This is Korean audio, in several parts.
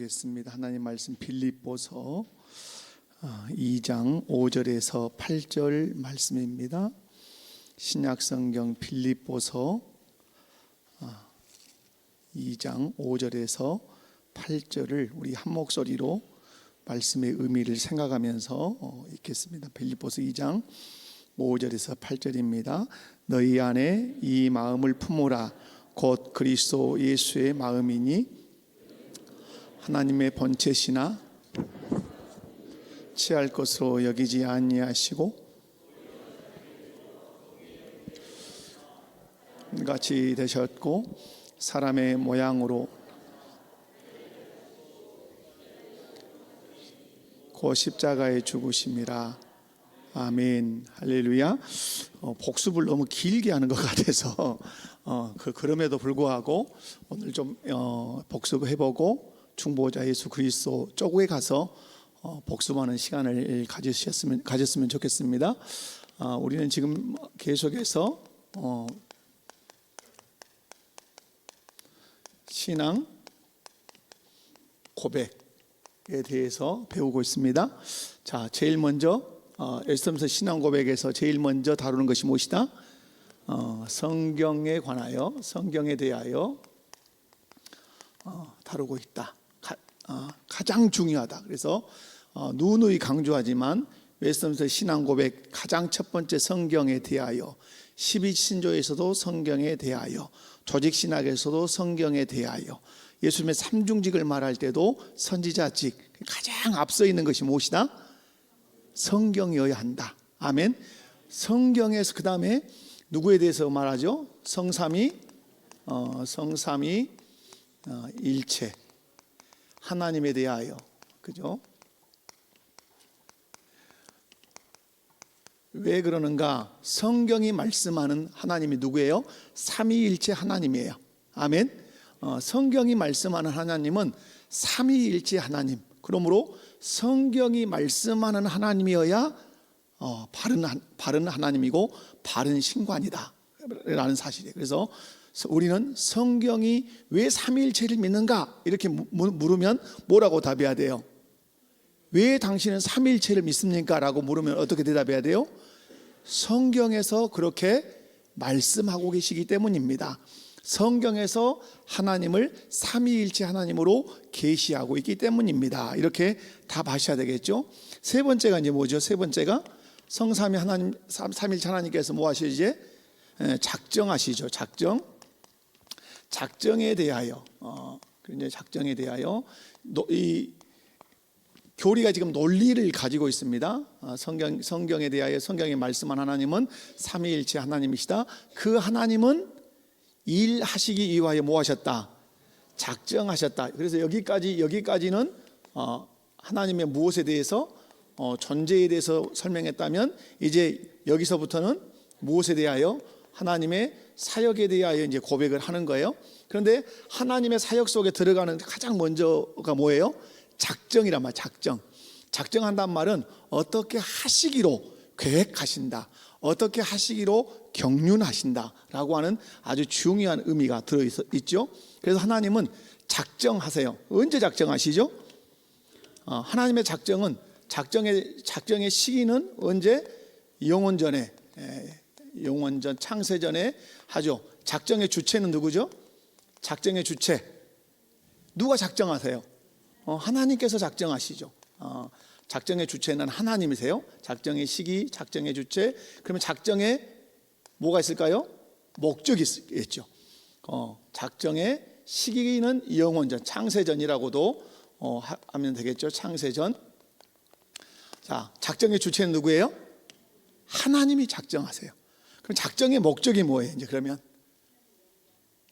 보겠습니다. 하나님 말씀 빌립보서 2장 5절에서 8절 말씀입니다. 신약성경 빌립보서 2장 5절에서 8절을 우리 한 목소리로 말씀의 의미를 생각하면서 읽겠습니다. 빌립보서 2장 5절에서 8절입니다. 너희 안에 이 마음을 품으라. 곧 그리스도 예수의 마음이니 하나님의 본체시나 취할 것으로 여기지 아니하시고 같이 되셨고 사람의 모양으로 고 십자가에 죽으심이라. 아멘. 할렐루야. 복습을 너무 길게 하는 것 같아서 그럼에도 불구하고 오늘 좀 복습해보고 중보자 예수 그리스도 쪽에 가서 복습하는 시간을 가졌으면 좋겠습니다. 우리는 지금 계속해서 신앙 고백에 대해서 배우고 있습니다. 자, 제일 먼저 에스더서 신앙 고백에서 제일 먼저 다루는 것이 무엇이다? 성경에 관하여, 성경에 대하여 다루고 있다. 가장 중요하다. 그래서 누누이 강조하지만 웨스턴스 신앙 고백 가장 첫 번째 성경에 대하여, 12신조에서도 성경에 대하여, 조직신학에서도 성경에 대하여, 예수님의 삼중직을 말할 때도 선지자직 가장 앞서 있는 것이 무엇이다? 성경이어야 한다. 아멘. 성경에서 그 다음에 누구에 대해서 말하죠? 성삼위 일체 하나님에 대하여, 그죠? 왜 그러는가? 성경이 말씀하는 하나님이 누구예요? 삼위일체 하나님이에요. 아멘. 성경이 말씀하는 하나님은 삼위일체 하나님. 그러므로 성경이 말씀하는 하나님이어야 바른 하나님이고 바른 신관이다 라는 사실이에요. 그래서 우리는 성경이 왜 삼위일체를 믿는가 이렇게 물으면 뭐라고 답해야 돼요? 왜 당신은 삼위일체를 믿습니까? 라고 물으면 어떻게 대답해야 돼요? 성경에서 그렇게 말씀하고 계시기 때문입니다. 성경에서 하나님을 삼위일체 하나님으로 계시하고 있기 때문입니다. 이렇게 답하셔야 되겠죠. 세 번째가 이제 뭐죠? 세 번째가 성삼위 하나님, 삼위일체 하나님께서 뭐 하시죠? 작정하시죠. 작정에 대하여, 이제 작정에 대하여 이 교리가 지금 논리를 가지고 있습니다. 성경에 대하여 성경에 말씀한 하나님은 삼위일체 하나님이시다. 그 하나님은 일하시기 위하여 뭐 하셨다? 작정하셨다. 그래서 여기까지는 하나님의 무엇에 대해서 존재에 대해서 설명했다면, 이제 여기서부터는 무엇에 대하여? 하나님의 사역에 대하여 이제 고백을 하는 거예요. 그런데 하나님의 사역 속에 들어가는 가장 먼저가 뭐예요? 작정이란 말. 작정한다는 말은 어떻게 하시기로 계획하신다, 어떻게 하시기로 경륜하신다라고 하는 아주 중요한 의미가 들어있죠. 그래서 하나님은 작정하세요. 언제 작정하시죠? 하나님의 작정의 시기는 언제? 영원전에, 영원전 창세전에 하죠. 작정의 주체는 누구죠? 작정의 주체 누가 작정하세요? 하나님께서 작정하시죠. 작정의 주체는 하나님이세요. 작정의 시기, 작정의 주체. 그러면 작정에 뭐가 있을까요? 목적이 있겠죠. 작정의 시기는 영원전, 창세전이라고도 하면 되겠죠. 창세전. 자, 작정의 주체는 누구예요? 하나님이 작정하세요. 그럼 작정의 목적이 뭐예요? 이제 그러면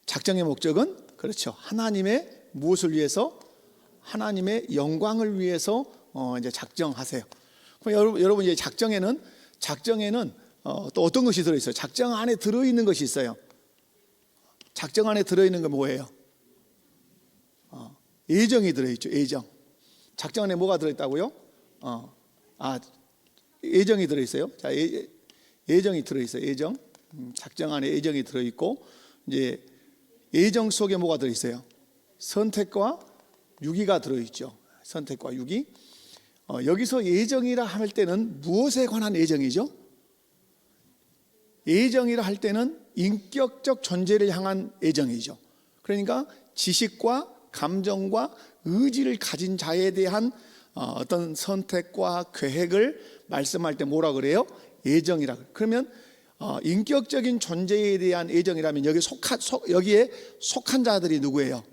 작정의 목적은 그렇죠. 하나님의 무엇을 위해서? 하나님의 영광을 위해서 이제 작정하세요. 그럼 여러분 이제 작정에는 또 어떤 것이 들어 있어요? 작정 안에 들어 있는 것이 있어요. 작정 안에 들어 있는 건 뭐예요? 예정이 들어 있죠. 예정. 작정 안에 뭐가 들어 있다고요? 예정이 들어 있어요. 자, 예정이 들어 있어요. 예정. 작정 안에 예정이 들어 있고, 이제 예정 속에 뭐가 들어 있어요? 선택과 유기가 들어있죠. 선택과 유기. 여기서 예정이라 할 때는 무엇에 관한 예정이죠? 예정이라 할 때는 인격적 존재를 향한 예정이죠. 그러니까 지식과 감정과 의지를 가진 자에 대한 어떤 선택과 계획을 말씀할 때 뭐라 그래요? 예정이라. 그러면 인격적인 존재에 대한 예정이라면 여기에 속한 자들이 누구예요?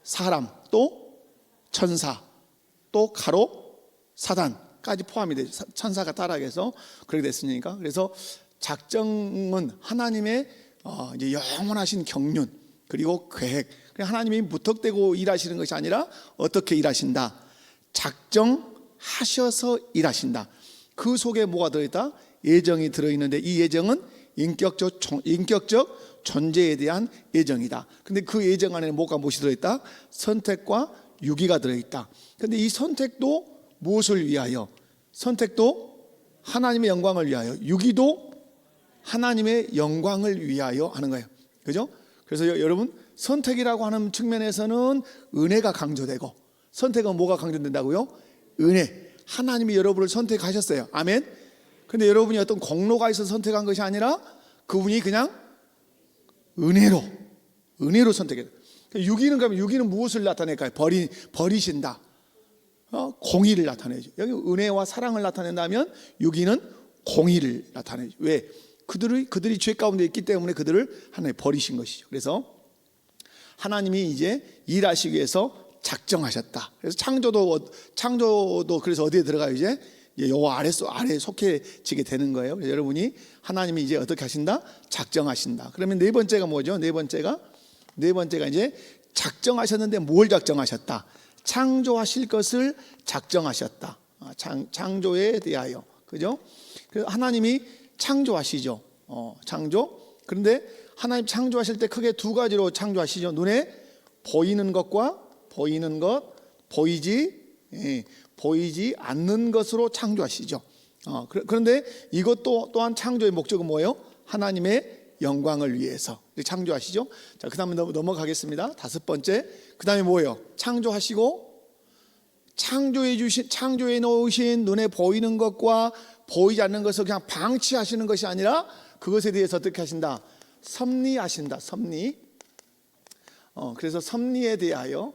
사람, 또 천사, 또 가로 사단까지 포함이 되죠. 천사가 타락해서 그렇게 됐으니까. 그래서 작정은 하나님의 이제 영원하신 경륜 그리고 계획. 하나님이 무턱대고 일하시는 것이 아니라 어떻게 일하신다? 작정하셔서 일하신다. 그 속에 뭐가 들어있다? 예정이 들어있는데 이 예정은 인격적 존재에 대한 예정이다. 근데 그 예정 안에는 무엇이 들어있다? 선택과 유기가 들어있다. 근데 이 선택도 무엇을 위하여? 선택도 하나님의 영광을 위하여, 유기도 하나님의 영광을 위하여 하는 거예요. 그죠? 그래서 여러분, 선택이라고 하는 측면에서는 은혜가 강조되고, 선택은 뭐가 강조된다고요? 은혜. 하나님이 여러분을 선택하셨어요. 아멘. 근데 여러분이 어떤 공로가 있어서 선택한 것이 아니라 그분이 그냥 은혜로 선택해요. 유기는 그러면 유기는 무엇을 나타낼까요? 버리신다. 공의를 나타내죠. 여기 은혜와 사랑을 나타낸다면 유기는 공의를 나타내죠. 왜? 그들이 죄 가운데 있기 때문에 그들을 하나님 버리신 것이죠. 그래서 하나님이 이제 일하시기 위해서 작정하셨다. 그래서 창조도 그래서 어디에 들어가요? 이제 여호와 아래 속해지게 되는 거예요. 그래서 여러분이 하나님이 이제 어떻게 하신다? 작정하신다. 그러면 네 번째가 뭐죠? 네 번째가 이제 작정하셨는데 뭘 작정하셨다? 창조하실 것을 작정하셨다. 창조에 대하여. 그죠? 그래서 하나님이 창조하시죠. 창조. 그런데 하나님 창조하실 때 크게 두 가지로 창조하시죠. 눈에 보이는 것과 보이는 것, 보이지 않는 것으로 창조하시죠. 그런데 이것도 또한 창조의 목적은 뭐예요? 하나님의 영광을 위해서 창조하시죠. 자, 그 다음에 넘어가겠습니다. 다섯 번째, 그 다음에 뭐예요? 창조하시고 창조해 놓으신 눈에 보이는 것과 보이지 않는 것을 그냥 방치하시는 것이 아니라 그것에 대해서 어떻게 하신다? 섭리하신다. 섭리. 그래서 섭리에 대하여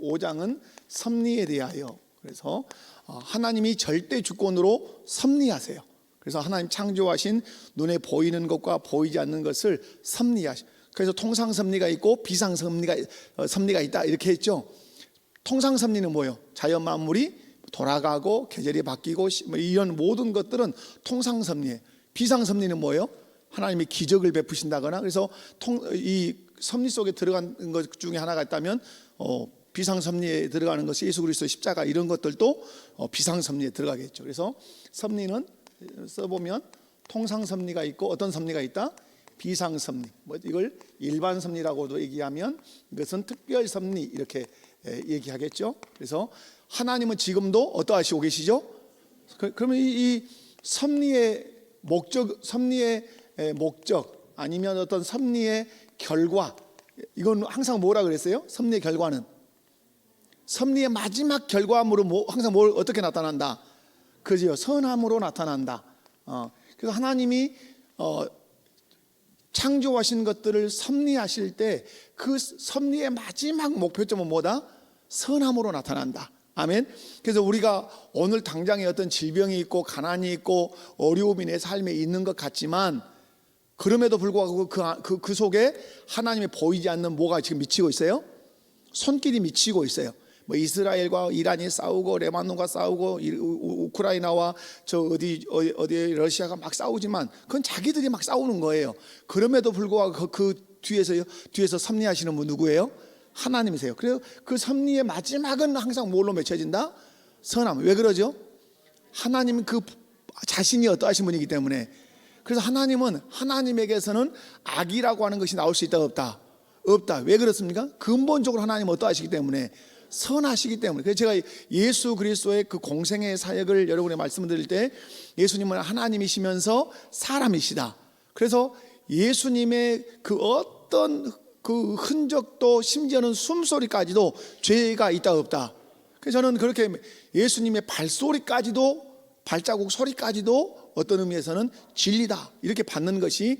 5장은 섭리에 대하여. 그래서 하나님이 절대 주권으로 섭리하세요. 그래서 하나님 창조하신 눈에 보이는 것과 보이지 않는 것을 섭리하시. 그래서 통상 섭리가 있고 비상 섭리가 있다 이렇게 했죠. 통상 섭리는 뭐예요? 자연 만물이 돌아가고 계절이 바뀌고 이런 모든 것들은 통상 섭리예요. 비상 섭리는 뭐예요? 하나님이 기적을 베푸신다거나. 그래서 이 섭리 속에 들어간 것 중에 하나가 있다면 비상 섭리에 들어가는 것이 예수 그리스도의 십자가 이런 것들도 비상 섭리에 들어가겠죠. 그래서 섭리는 써보면 통상 섭리가 있고 어떤 섭리가 있다? 비상 섭리. 이걸 일반 섭리라고도 얘기하면 이것은 특별 섭리 이렇게 얘기하겠죠. 그래서 하나님은 지금도 어떠하시고 계시죠? 그러면 이 섭리의 목적 아니면 어떤 섭리의 결과, 이건 항상 뭐라 그랬어요? 섭리의 결과는 섭리의 마지막 결과물은 항상 어떻게 나타난다? 그죠? 선함으로 나타난다. 그래서 하나님이 창조하신 것들을 섭리하실 때 그 섭리의 마지막 목표점은 뭐다? 선함으로 나타난다. 아멘. 그래서 우리가 오늘 당장에 어떤 질병이 있고 가난이 있고 어려움이 내 삶에 있는 것 같지만 그럼에도 불구하고 그 속에 하나님의 보이지 않는 뭐가 지금 미치고 있어요? 손길이 미치고 있어요. 뭐 이스라엘과 이란이 싸우고 레바논과 싸우고 우크라이나와 어디 러시아가 막 싸우지만 그건 자기들이 막 싸우는 거예요. 그럼에도 불구하고 그 뒤에서 섭리하시는 분 누구예요? 하나님이세요. 그래서 그 섭리의 마지막은 항상 뭘로 맺혀진다? 선함. 왜 그러죠? 하나님은 그 자신이 어떠하신 분이기 때문에. 그래서 하나님에게서는 악이라고 하는 것이 나올 수 있다 없다? 없다. 왜 그렇습니까? 근본적으로 하나님은 어떠하시기 때문에 선하시기 때문에. 그래서 제가 예수 그리스도의 그 공생의 사역을 여러분에 말씀드릴 때 예수님은 하나님이시면서 사람이시다. 그래서 예수님의 그 어떤 그 흔적도 심지어는 숨소리까지도 죄가 있다 없다. 그래서 저는 그렇게 예수님의 발소리까지도 발자국 소리까지도 어떤 의미에서는 진리다 이렇게 받는 것이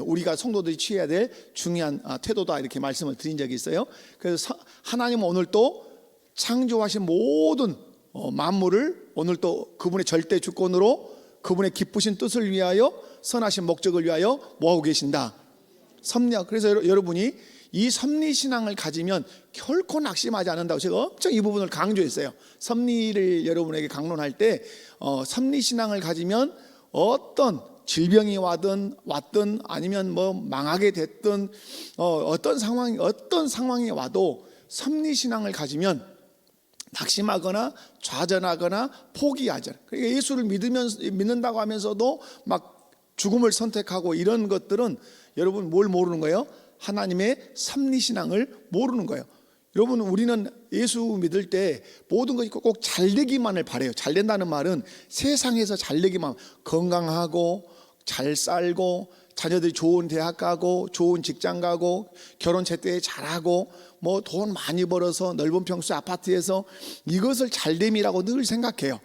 우리가 성도들이 취해야 될 중요한 태도다 이렇게 말씀을 드린 적이 있어요. 그래서 하나님은 오늘 또 창조하신 모든 만물을 오늘 또 그분의 절대 주권으로 그분의 기쁘신 뜻을 위하여 선하신 목적을 위하여 뭐하고 계신다. 섭리하. 그래서 여러분이 이 섭리신앙을 가지면 결코 낙심하지 않는다고 제가 엄청 이 부분을 강조했어요. 섭리를 여러분에게 강론할 때 섭리신앙을 가지면 어떤 질병이 왔든 아니면 뭐 망하게 됐든 어떤 상황이 와도 섭리신앙을 가지면 낙심하거나 좌절하거나 포기하잖아요. 그러니까 예수를 믿는다고 하면서도 막 죽음을 선택하고 이런 것들은 여러분 뭘 모르는 거예요? 하나님의 섭리신앙을 모르는 거예요. 여러분 우리는 예수 믿을 때 모든 것이 꼭 잘되기만을 바라요. 잘된다는 말은 세상에서 잘되기만, 건강하고 잘 살고 자녀들이 좋은 대학 가고 좋은 직장 가고 결혼 제때 잘하고 뭐 돈 많이 벌어서 넓은 평수 아파트에서 이것을 잘됨이라고 늘 생각해요.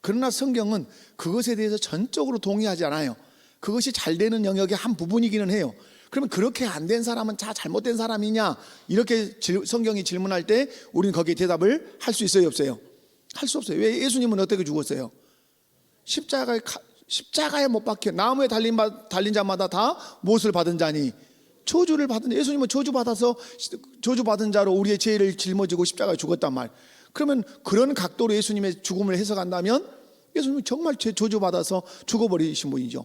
그러나 성경은 그것에 대해서 전적으로 동의하지 않아요. 그것이 잘되는 영역의 한 부분이기는 해요. 그러면 그렇게 안 된 사람은 다 잘못된 사람이냐 이렇게 성경이 질문할 때 우리는 거기에 대답을 할 수 있어요 없어요? 할 수 없어요. 왜? 예수님은 어떻게 죽었어요? 십자가에 못 박혀 나무에 달린 자마다 다 무엇을 받은 자니? 저주를 받은 자. 예수님은 저주받은 자로 우리의 죄를 짊어지고 십자가에 죽었단 말. 그러면 그런 각도로 예수님의 죽음을 해석한다면 예수님은 정말 저주받아서 죽어버리신 분이죠.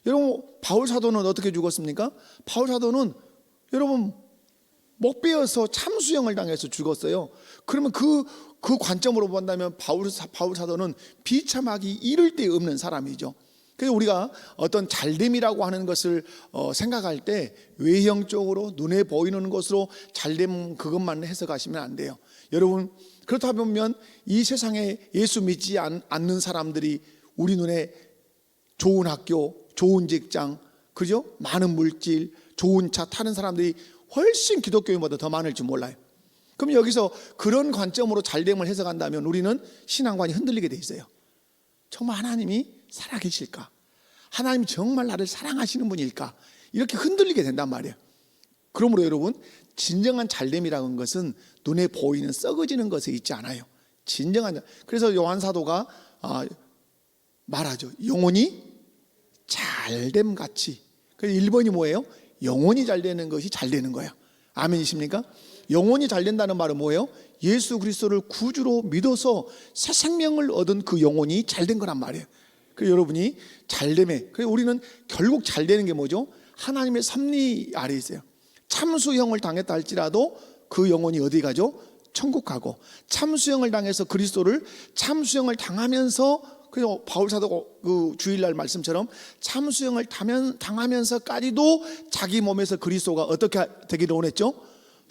여러분 바울 사도는 어떻게 죽었습니까? 바울 사도는 여러분 목 베어서 참수형을 당해서 죽었어요. 그러면 그 관점으로 본다면 바울 사도는 비참하기 이를 데 없는 사람이죠. 그래서 우리가 어떤 잘됨이라고 하는 것을 생각할 때 외형적으로 눈에 보이는 것으로 잘됨 그것만 해석하시면 안 돼요. 여러분 그렇다 보면 이 세상에 예수 믿지 않는 사람들이 우리 눈에 좋은 학교, 좋은 직장, 그죠? 많은 물질, 좋은 차 타는 사람들이 훨씬 기독교인보다 더 많을 줄 몰라요. 그럼 여기서 그런 관점으로 잘됨을 해석한다면 우리는 신앙관이 흔들리게 돼 있어요. 정말 하나님이 살아계실까? 하나님이 정말 나를 사랑하시는 분일까? 이렇게 흔들리게 된단 말이에요. 그러므로 여러분 진정한 잘됨이라는 것은 눈에 보이는 썩어지는 것에 있지 않아요. 진정한. 그래서 요한 사도가 말하죠. 영혼이 잘됨 같이. 그래서 1번이 뭐예요? 영혼이 잘 되는 것이 잘 되는 거예요. 아멘이십니까? 영혼이 잘 된다는 말은 뭐예요? 예수 그리스도를 구주로 믿어서 새 생명을 얻은 그 영혼이 잘 된 거란 말이에요. 그래서 여러분이 잘됨에, 그래서 우리는 결국 잘 되는 게 뭐죠? 하나님의 섭리 아래 있어요. 참수형을 당했다 할지라도 그 영혼이 어디 가죠? 천국 가고, 참수형을 당해서 그리스도를 참수형을 당하면서, 그래서 바울 사도가 그 주일날 말씀처럼 참수형을 당하면서까지도 자기 몸에서 그리스도가 어떻게 되기를 원했죠?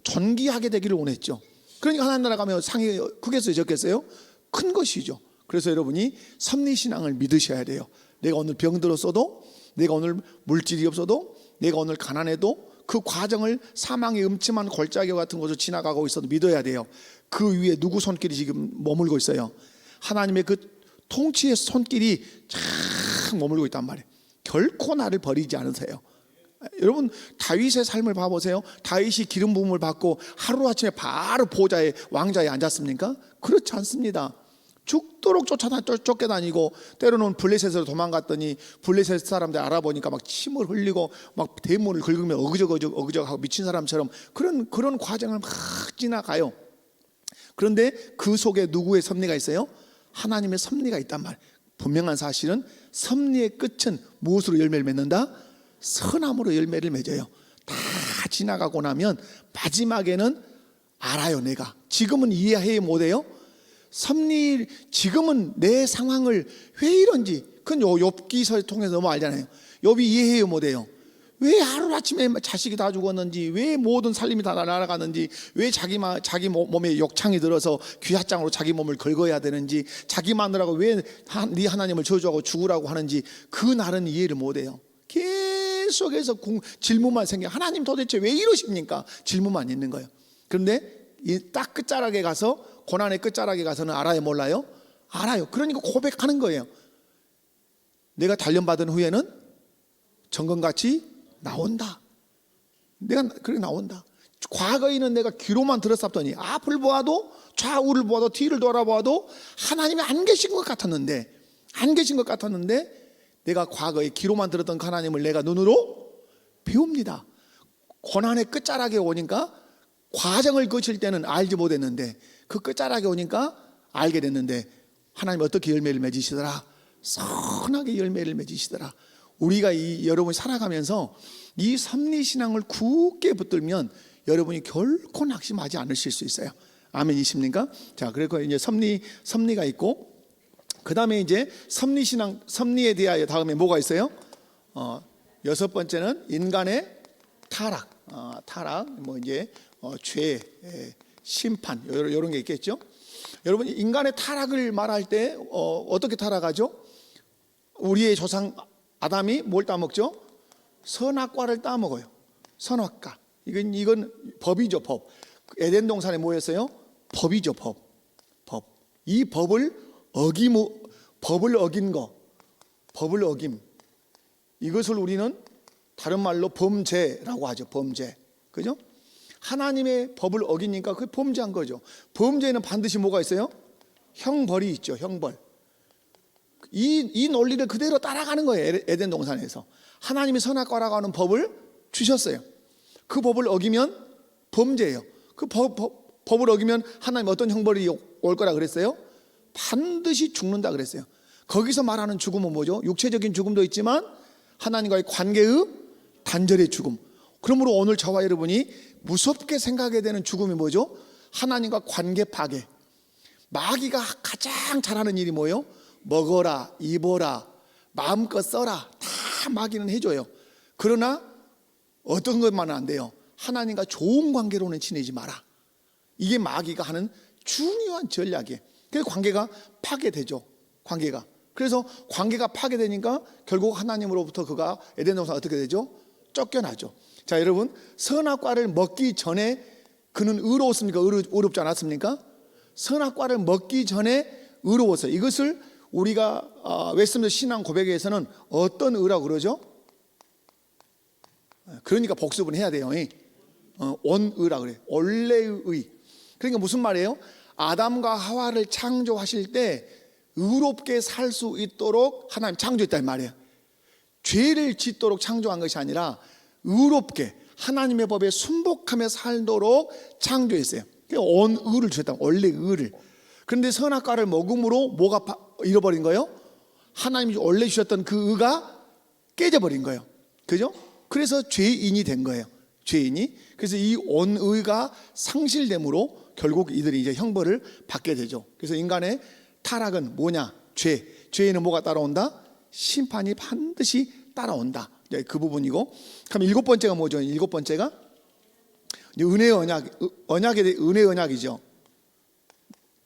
존귀하게 되기를 원했죠. 그러니까 하나님 나라 가면 상이 크겠어요 적겠어요? 큰 것이죠. 그래서 여러분이 섭리신앙을 믿으셔야 돼요. 내가 오늘 병들었어도, 내가 오늘 물질이 없어도, 내가 오늘 가난해도 그 과정을 사망의 음침한 골짜기 같은 곳을 지나가고 있어도 믿어야 돼요. 그 위에 누구 손길이 지금 머물고 있어요? 하나님의 그 통치의 손길이 쫙 머물고 있단 말이에요. 결코 나를 버리지 않으세요. 여러분 다윗의 삶을 봐보세요. 다윗이 기름 부음을 받고 하루아침에 바로 보좌에 왕좌에 앉았습니까? 그렇지 않습니다. 죽도록 쫓겨다니고 때로는 블레셋으로 도망갔더니 블레셋 사람들 알아보니까 막 침을 흘리고 막 대문을 긁으며 어그적하고 미친 사람처럼 그런 과정을 막 지나가요. 그런데 그 속에 누구의 섭리가 있어요? 하나님의 섭리가 있단 말이에요. 분명한 사실은 섭리의 끝은 무엇으로 열매를 맺는다? 선함으로 열매를 맺어요. 다 지나가고 나면 마지막에는 알아요. 내가 지금은 이해해 못해요. 섭리 지금은 내 상황을 왜 이런지 그건 욥기서 통해서 너무 알잖아요. 욥이 이해해요 못해요. 왜 하루아침에 자식이 다 죽었는지, 왜 모든 살림이 다 날아가는지, 왜 자기 몸에 욕창이 들어서 귀하장으로 자기 몸을 긁어야 되는지, 자기 마누라가 왜 네 하나님을 저주하고 죽으라고 하는지 그 날은 이해를 못해요. 계속 속에서 질문만 생겨. 하나님 도대체 왜 이러십니까? 질문만 있는 거예요. 그런데 이 딱 끝자락에 가서, 고난의 끝자락에 가서는 알아요, 몰라요? 알아요. 그러니까 고백하는 거예요. 내가 단련받은 후에는 정금같이 나온다. 내가 그렇게 나온다. 과거에는 내가 귀로만 들었었더니 앞을 보아도 좌우를 보아도 뒤를 돌아보아도 하나님이 안 계신 것 같았는데, 내가 과거에 귀로만 들었던 하나님을 내가 눈으로 배웁니다. 고난의 끝자락에 오니까, 과정을 거칠 때는 알지 못했는데 그 끝자락에 오니까 알게 됐는데, 하나님 어떻게 열매를 맺으시더라? 선하게 열매를 맺으시더라. 우리가 여러분이 살아가면서 이 섭리신앙을 굳게 붙들면 여러분이 결코 낙심하지 않으실 수 있어요. 아멘이십니까? 자, 그리고 이제 섭리가 있고, 그 다음에 이제 섭리신앙, 섭리에 대하여 다음에 뭐가 있어요? 여섯 번째는 인간의 타락. 타락, 뭐 이제 죄, 심판, 이런 게 있겠죠. 여러분, 인간의 타락을 말할 때 어떻게 타락하죠? 우리의 조상 아담이 뭘 따먹죠? 선악과를 따먹어요. 선악과. 이건 법이죠, 법. 에덴 동산에 뭐였어요? 법이죠, 법. 이 법을 어긴 거, 법을 어김. 이것을 우리는 다른 말로 범죄라고 하죠. 범죄. 그죠? 하나님의 법을 어기니까 그게 범죄한 거죠. 범죄에는 반드시 뭐가 있어요? 형벌이 있죠. 형벌. 이 논리를 그대로 따라가는 거예요. 에덴 동산에서 하나님이 선악과라고 하는 법을 주셨어요. 그 법을 어기면 범죄예요. 그 법을 어기면 하나님 어떤 형벌이 올 거라 그랬어요? 반드시 죽는다 그랬어요. 거기서 말하는 죽음은 뭐죠? 육체적인 죽음도 있지만 하나님과의 관계의 단절의 죽음. 그러므로 오늘 저와 여러분이 무섭게 생각해야 되는 죽음이 뭐죠? 하나님과 관계 파괴. 마귀가 가장 잘하는 일이 뭐예요? 먹어라, 입어라, 마음껏 써라. 다 마귀는 해줘요. 그러나 어떤 것만은 안 돼요. 하나님과 좋은 관계로는 지내지 마라. 이게 마귀가 하는 중요한 전략이에요. 그래서 관계가 파괴되죠. 관계가. 그래서 관계가 파괴되니까 결국 하나님으로부터 그가 에덴 동산 어떻게 되죠? 쫓겨나죠. 자, 여러분, 선악과를 먹기 전에 그는 의로웠습니까? 의롭지 않았습니까? 선악과를 먹기 전에 의로웠어요. 이것을 우리가 웨스트민스터 신앙 고백에서는 어떤 의라고 그러죠? 그러니까 복습은 해야 돼요. 원의라 그래요. 원래의 의. 그러니까 무슨 말이에요? 아담과 하와를 창조하실 때 의롭게 살 수 있도록 하나님 창조했단 말이에요. 죄를 짓도록 창조한 것이 아니라 의롭게 하나님의 법에 순복하며 살도록 창조했어요. 원의를 주셨다. 원래 의를. 그런데 선악과를 먹음으로 뭐가 잃어버린 거예요? 하나님이 원래 주셨던 그 의가 깨져버린 거예요. 그죠? 그래서 죄인이 된 거예요. 죄인이. 그래서 이 원의가 상실됨으로 결국 이들이 이제 형벌을 받게 되죠. 그래서 인간의 타락은 뭐냐? 죄. 죄에는 뭐가 따라온다? 심판이 반드시 따라온다. 그 부분이고. 그럼 일곱 번째가 뭐죠? 일곱 번째가 은혜의 언약에 대해 은혜의 언약이죠.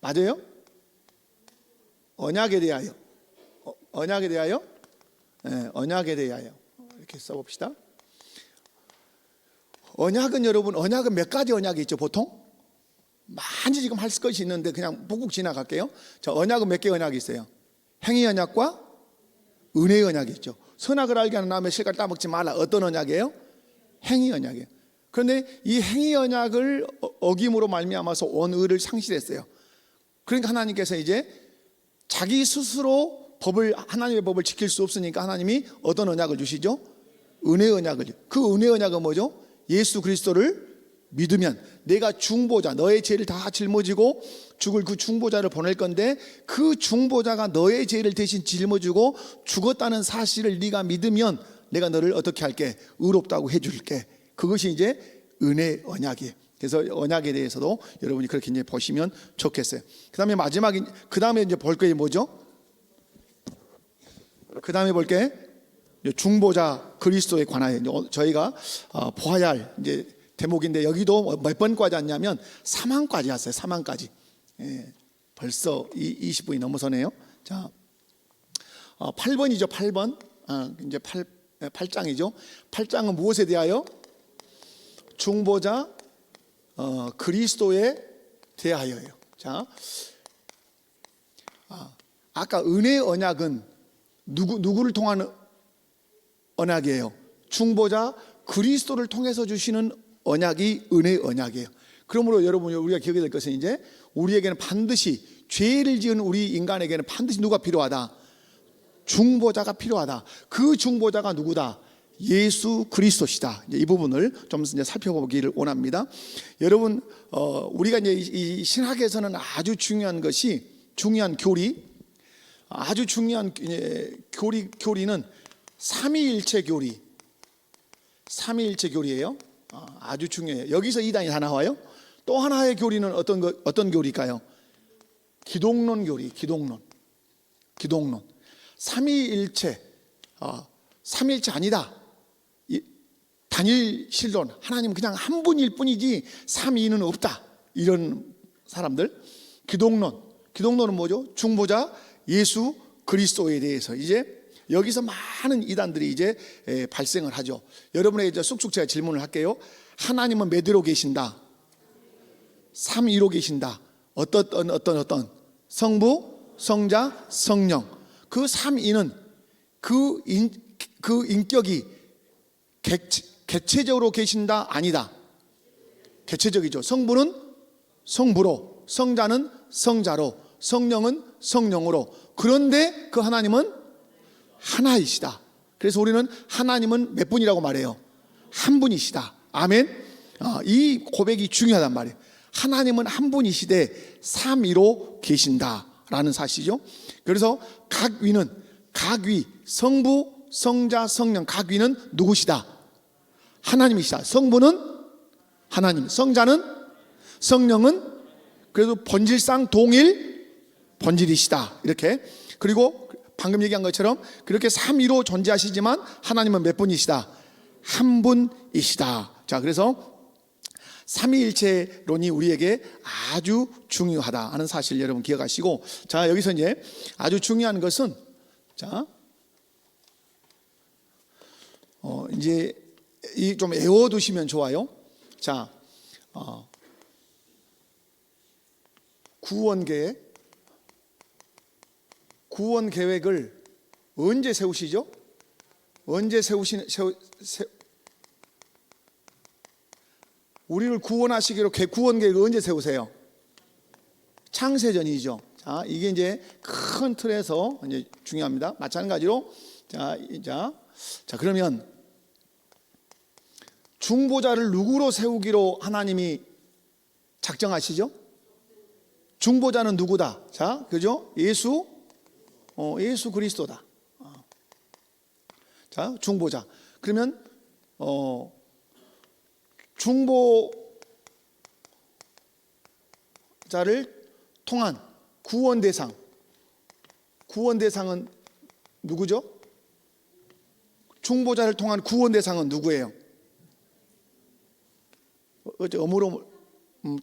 맞아요? 언약에 대하여. 언약에 대하여? 네, 언약에 대하여. 이렇게 써봅시다. 언약은 여러분, 언약은 몇 가지 언약이 있죠, 보통? 많이 지금 할 것이 있는데 그냥 푹푹 지나갈게요. 자, 언약은 몇 개 언약이 있어요? 행위 언약과 은혜의 언약이 있죠. 선악을 알게 하는 남의 실과를 따먹지 말라. 어떤 언약이에요? 행위 언약이에요. 그런데 이 행위 언약을 어김으로 말미암아서 원의를 상실했어요. 그러니까 하나님께서 이제 자기 스스로 하나님의 법을 지킬 수 없으니까 하나님이 어떤 언약을 주시죠? 은혜의 언약을. 그 은혜의 언약은 뭐죠? 예수 그리스도를 믿으면 내가 중보자, 너의 죄를 다 짊어지고 죽을 그 중보자를 보낼 건데 그 중보자가 너의 죄를 대신 짊어지고 죽었다는 사실을 네가 믿으면 내가 너를 어떻게 할게? 의롭다고 해줄게. 그것이 이제 은혜 언약이에요. 그래서 언약에 대해서도 여러분이 그렇게 이제 보시면 좋겠어요. 그다음에 그다음에 이제 볼 게 뭐죠? 그다음에 볼 게 중보자 그리스도에 관하여 저희가 보아야 할 이제 대목인데 여기도 몇 번까지 왔냐면 사망까지 왔어요. 사망까지. 예, 벌써 20분이 넘어서네요. 자, 8번이죠. 8번. 이제 8장이죠. 8장은 무엇에 대하여? 중보자 그리스도에 대하여예요. 자, 아까 은혜의 언약은 누구를 통한 언약이에요? 중보자 그리스도를 통해서 주시는 언약이 은혜의 언약이에요. 그러므로 여러분, 우리가 기억해야 될 것은 이제 우리에게는 반드시, 죄를 지은 우리 인간에게는 반드시 누가 필요하다? 중보자가 필요하다. 그 중보자가 누구다? 예수 그리스도시다. 이 부분을 좀 이제 살펴보기를 원합니다. 여러분, 우리가 이제 이 신학에서는 아주 중요한 것이, 중요한 교리, 아주 중요한 교리는 삼위일체 교리, 삼위일체 교리예요. 아주 중요해요. 여기서 이단이 다 나와요. 또 하나의 교리는 어떤 교리일까요? 기독론 교리, 기독론. 삼위일체, 삼위일체 아니다. 단일 신론, 하나님 그냥 한 분일 뿐이지 삼위는 없다. 이런 사람들. 기독론은 뭐죠? 중보자 예수 그리스도에 대해서 이제 여기서 많은 이단들이 이제 발생을 하죠. 여러분에게 이제 쑥쑥 제가 질문을 할게요. 하나님은 몇 위로 계신다? 삼위로 계신다. 어떤 성부, 성자, 성령. 그 삼위는 그 인격이 객체적으로 계신다? 아니다? 객체적이죠. 성부는 성부로, 성자는 성자로, 성령은 성령으로. 그런데 그 하나님은 하나이시다. 그래서 우리는 하나님은 몇 분이라고 말해요? 한 분이시다. 아멘. 이 고백이 중요하단 말이에요. 하나님은 한 분이시되 삼위로 계신다라는 사실이죠. 그래서 각 위, 성부, 성자, 성령, 각 위는 누구시다? 하나님이시다. 성부는 하나님, 성자는, 성령은 그래도 본질상 동일 본질이시다. 이렇게. 그리고 방금 얘기한 것처럼 그렇게 삼위로 존재하시지만 하나님은 몇 분이시다? 한 분이시다. 자, 그래서 삼위일체론이 우리에게 아주 중요하다 하는 사실 여러분 기억하시고, 자, 여기서 이제 아주 중요한 것은, 자, 이제 이 좀 외워두시면 좋아요. 자, 구원 계획을 언제 세우시죠? 우리를 구원하시기로 구원 계획을 언제 세우세요? 창세전이죠. 자, 이게 이제 큰 틀에서 이제 중요합니다. 마찬가지로 자, 그러면 중보자를 누구로 세우기로 하나님이 작정하시죠? 중보자는 누구다? 자, 그죠? 예수 그리스도다. 자, 중보자. 그러면 중보자를 통한 구원 대상은 누구죠? 중보자를 통한 구원 대상은 누구예요? 어머로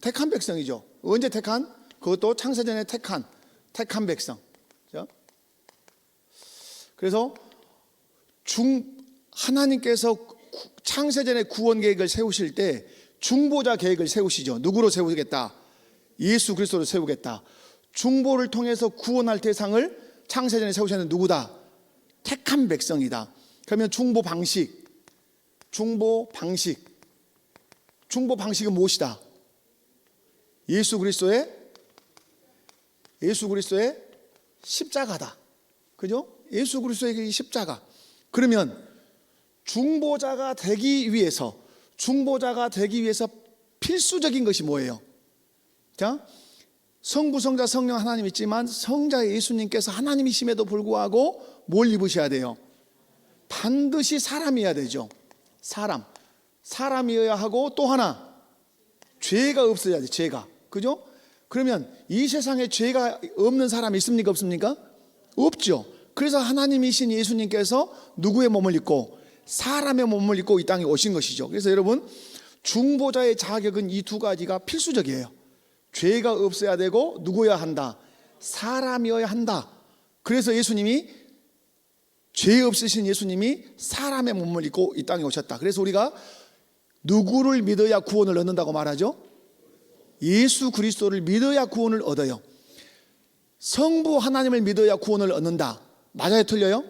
택한 백성이죠. 언제 택한? 그것도 창세전에 택한 백성. 그래서 하나님께서 창세전에 구원 계획을 세우실 때 중보자 계획을 세우시죠. 누구로 세우겠다? 예수 그리스도로 세우겠다. 중보를 통해서 구원할 대상을 창세전에 세우시는 누구다? 택한 백성이다. 그러면 중보 방식은 무엇이다? 예수 그리스도의 십자가다. 그죠? 예수 그리스도의 십자가. 그러면 중보자가 되기 위해서 필수적인 것이 뭐예요? 자, 성부, 성자, 성령 하나님 있지만 성자 예수님께서 하나님이심에도 불구하고 뭘 입으셔야 돼요? 반드시 사람이어야 되죠. 사람이어야 하고 또 하나 죄가 없어야 돼. 죄가. 그죠? 그러면 이 세상에 죄가 없는 사람이 있습니까? 없습니까? 없죠. 그래서 하나님이신 예수님께서 누구의 몸을 입고? 사람의 몸을 입고 이 땅에 오신 것이죠. 그래서 여러분, 중보자의 자격은 이 두 가지가 필수적이에요. 죄가 없어야 되고 누구여야 한다? 사람이어야 한다. 그래서 예수님이 죄 없으신 예수님이 사람의 몸을 입고 이 땅에 오셨다. 그래서 우리가 누구를 믿어야 구원을 얻는다고 말하죠? 예수 그리스도를 믿어야 구원을 얻어요. 성부 하나님을 믿어야 구원을 얻는다. 맞아요, 틀려요?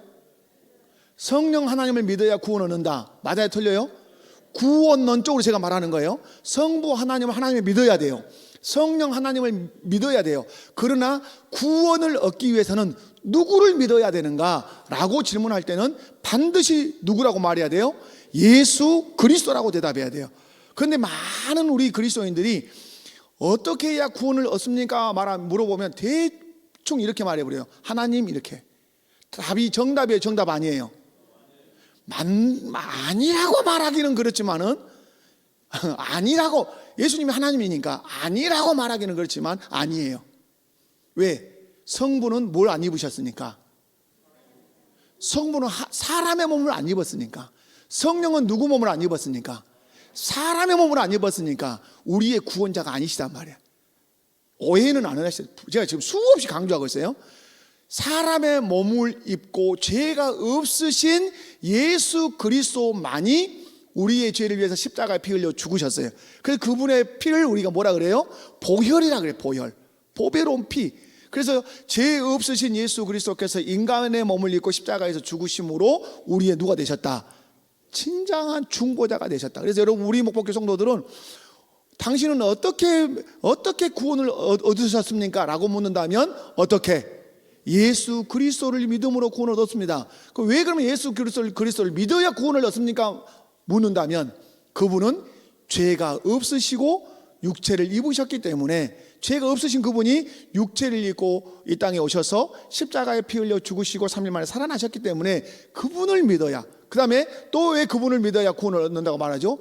성령 하나님을 믿어야 구원을 얻는다. 맞아요, 틀려요? 구원론적으로 제가 말하는 거예요. 성부 하나님을 믿어야 돼요. 성령 하나님을 믿어야 돼요. 그러나 구원을 얻기 위해서는 누구를 믿어야 되는가? 라고 질문할 때는 반드시 누구라고 말해야 돼요? 예수 그리스도라고 대답해야 돼요. 그런데 많은 우리 그리스도인들이 어떻게 해야 구원을 얻습니까? 물어보면 대충 이렇게 말해버려요. 하나님, 이렇게. 답이 정답이에요, 정답 아니에요? 아니라고 말하기는 그렇지만은 아니라고, 예수님이 하나님이니까 아니라고 말하기는 그렇지만 아니에요. 왜? 성부는 뭘 안 입으셨으니까. 성부는 사람의 몸을 안 입었으니까. 성령은 누구 몸을 안 입었으니까. 사람의 몸을 안 입었으니까 우리의 구원자가 아니시단 말이야. 오해는 안 하셨어요. 제가 지금 수없이 강조하고 있어요. 사람의 몸을 입고 죄가 없으신 예수 그리스도만이 우리의 죄를 위해서 십자가에 피 흘려 죽으셨어요. 그래서 그분의 피를 우리가 뭐라 그래요? 보혈이라 그래요. 보혈. 보배로운 피. 그래서 죄 없으신 예수 그리스도께서 인간의 몸을 입고 십자가에서 죽으심으로 우리의 누가 되셨다? 진정한 중보자가 되셨다. 그래서 여러분, 우리 목복교 성도들은 당신은 어떻게 구원을 얻으셨습니까? 라고 묻는다면 어떻게? 예수 그리스도를 믿음으로 구원을 얻었습니다. 왜 그러면 예수 그리스도를 믿어야 구원을 얻습니까? 묻는다면 그분은 죄가 없으시고 육체를 입으셨기 때문에, 죄가 없으신 그분이 육체를 입고 이 땅에 오셔서 십자가에 피 흘려 죽으시고 3일 만에 살아나셨기 때문에 그분을 믿어야, 그 다음에 또 왜 그분을 믿어야 구원을 얻는다고 말하죠?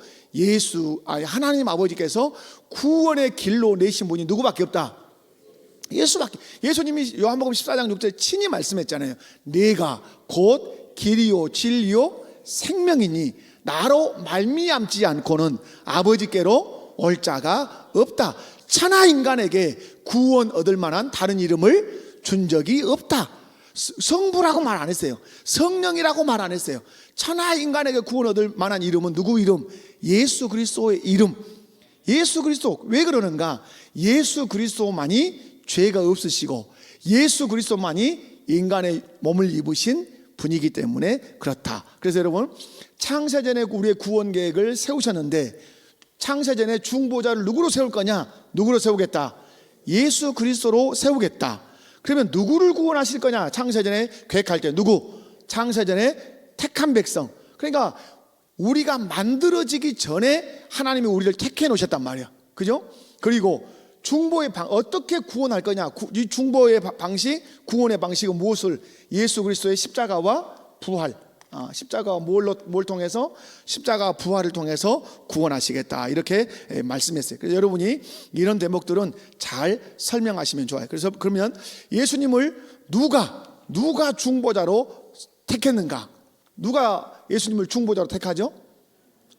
하나님 아버지께서 구원의 길로 내신 분이 누구밖에 없다? 예수밖에. 예수님이 요한복음 14장 6절에 친히 말씀했잖아요. 내가 곧 길이요 진리요 생명이니 나로 말미암지 않고는 아버지께로 올 자가 없다. 천하 인간에게 구원 얻을 만한 다른 이름을 준 적이 없다. 성부라고 말 안 했어요. 성령이라고 말 안 했어요. 천하 인간에게 구원 얻을 만한 이름은 누구 이름? 예수 그리스도의 이름. 예수 그리스도. 왜 그러는가? 예수 그리스도만이 죄가 없으시고 예수 그리스도만이 인간의 몸을 입으신 분이기 때문에 그렇다. 그래서 여러분, 창세전에 우리의 구원 계획을 세우셨는데, 창세전에 중보자를 누구로 세울 거냐? 누구로 세우겠다? 예수 그리스도로 세우겠다. 그러면 누구를 구원하실 거냐? 창세전에 계획할 때 누구? 창세전에 택한 백성. 그러니까 우리가 만들어지기 전에 하나님이 우리를 택해 놓으셨단 말이야. 그죠? 그리고 중보의 어떻게 구원할 거냐? 이 중보의 방식, 구원의 방식은 무엇을? 예수 그리스도의 십자가와 부활. 십자가와 뭘 통해서? 십자가와 부활을 통해서 구원하시겠다. 이렇게 말씀했어요. 그래서 여러분이 이런 대목들은 잘 설명하시면 좋아요. 그래서 그러면 예수님을 누가 중보자로 택했는가? 누가 예수님을 중보자로 택하죠?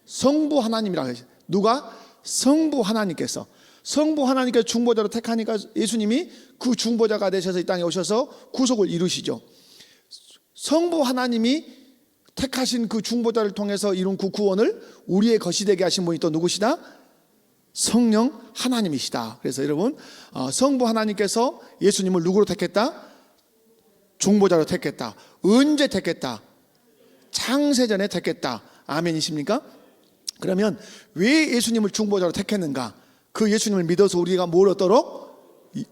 성부 하나님이라고 하죠. 누가? 성부 하나님께서. 성부 하나님께서 중보자로 택하니까 예수님이 그 중보자가 되셔서 이 땅에 오셔서 구속을 이루시죠. 성부 하나님이 택하신 그 중보자를 통해서 이룬 그 구원을 우리의 것이 되게 하신 분이 또 누구시다? 성령 하나님이시다. 그래서 여러분, 성부 하나님께서 예수님을 누구로 택했다? 중보자로 택했다. 언제 택했다? 창세전에 택했다. 아멘이십니까? 그러면 왜 예수님을 중보자로 택했는가? 그 예수님을 믿어서 우리가 뭘 얻도록?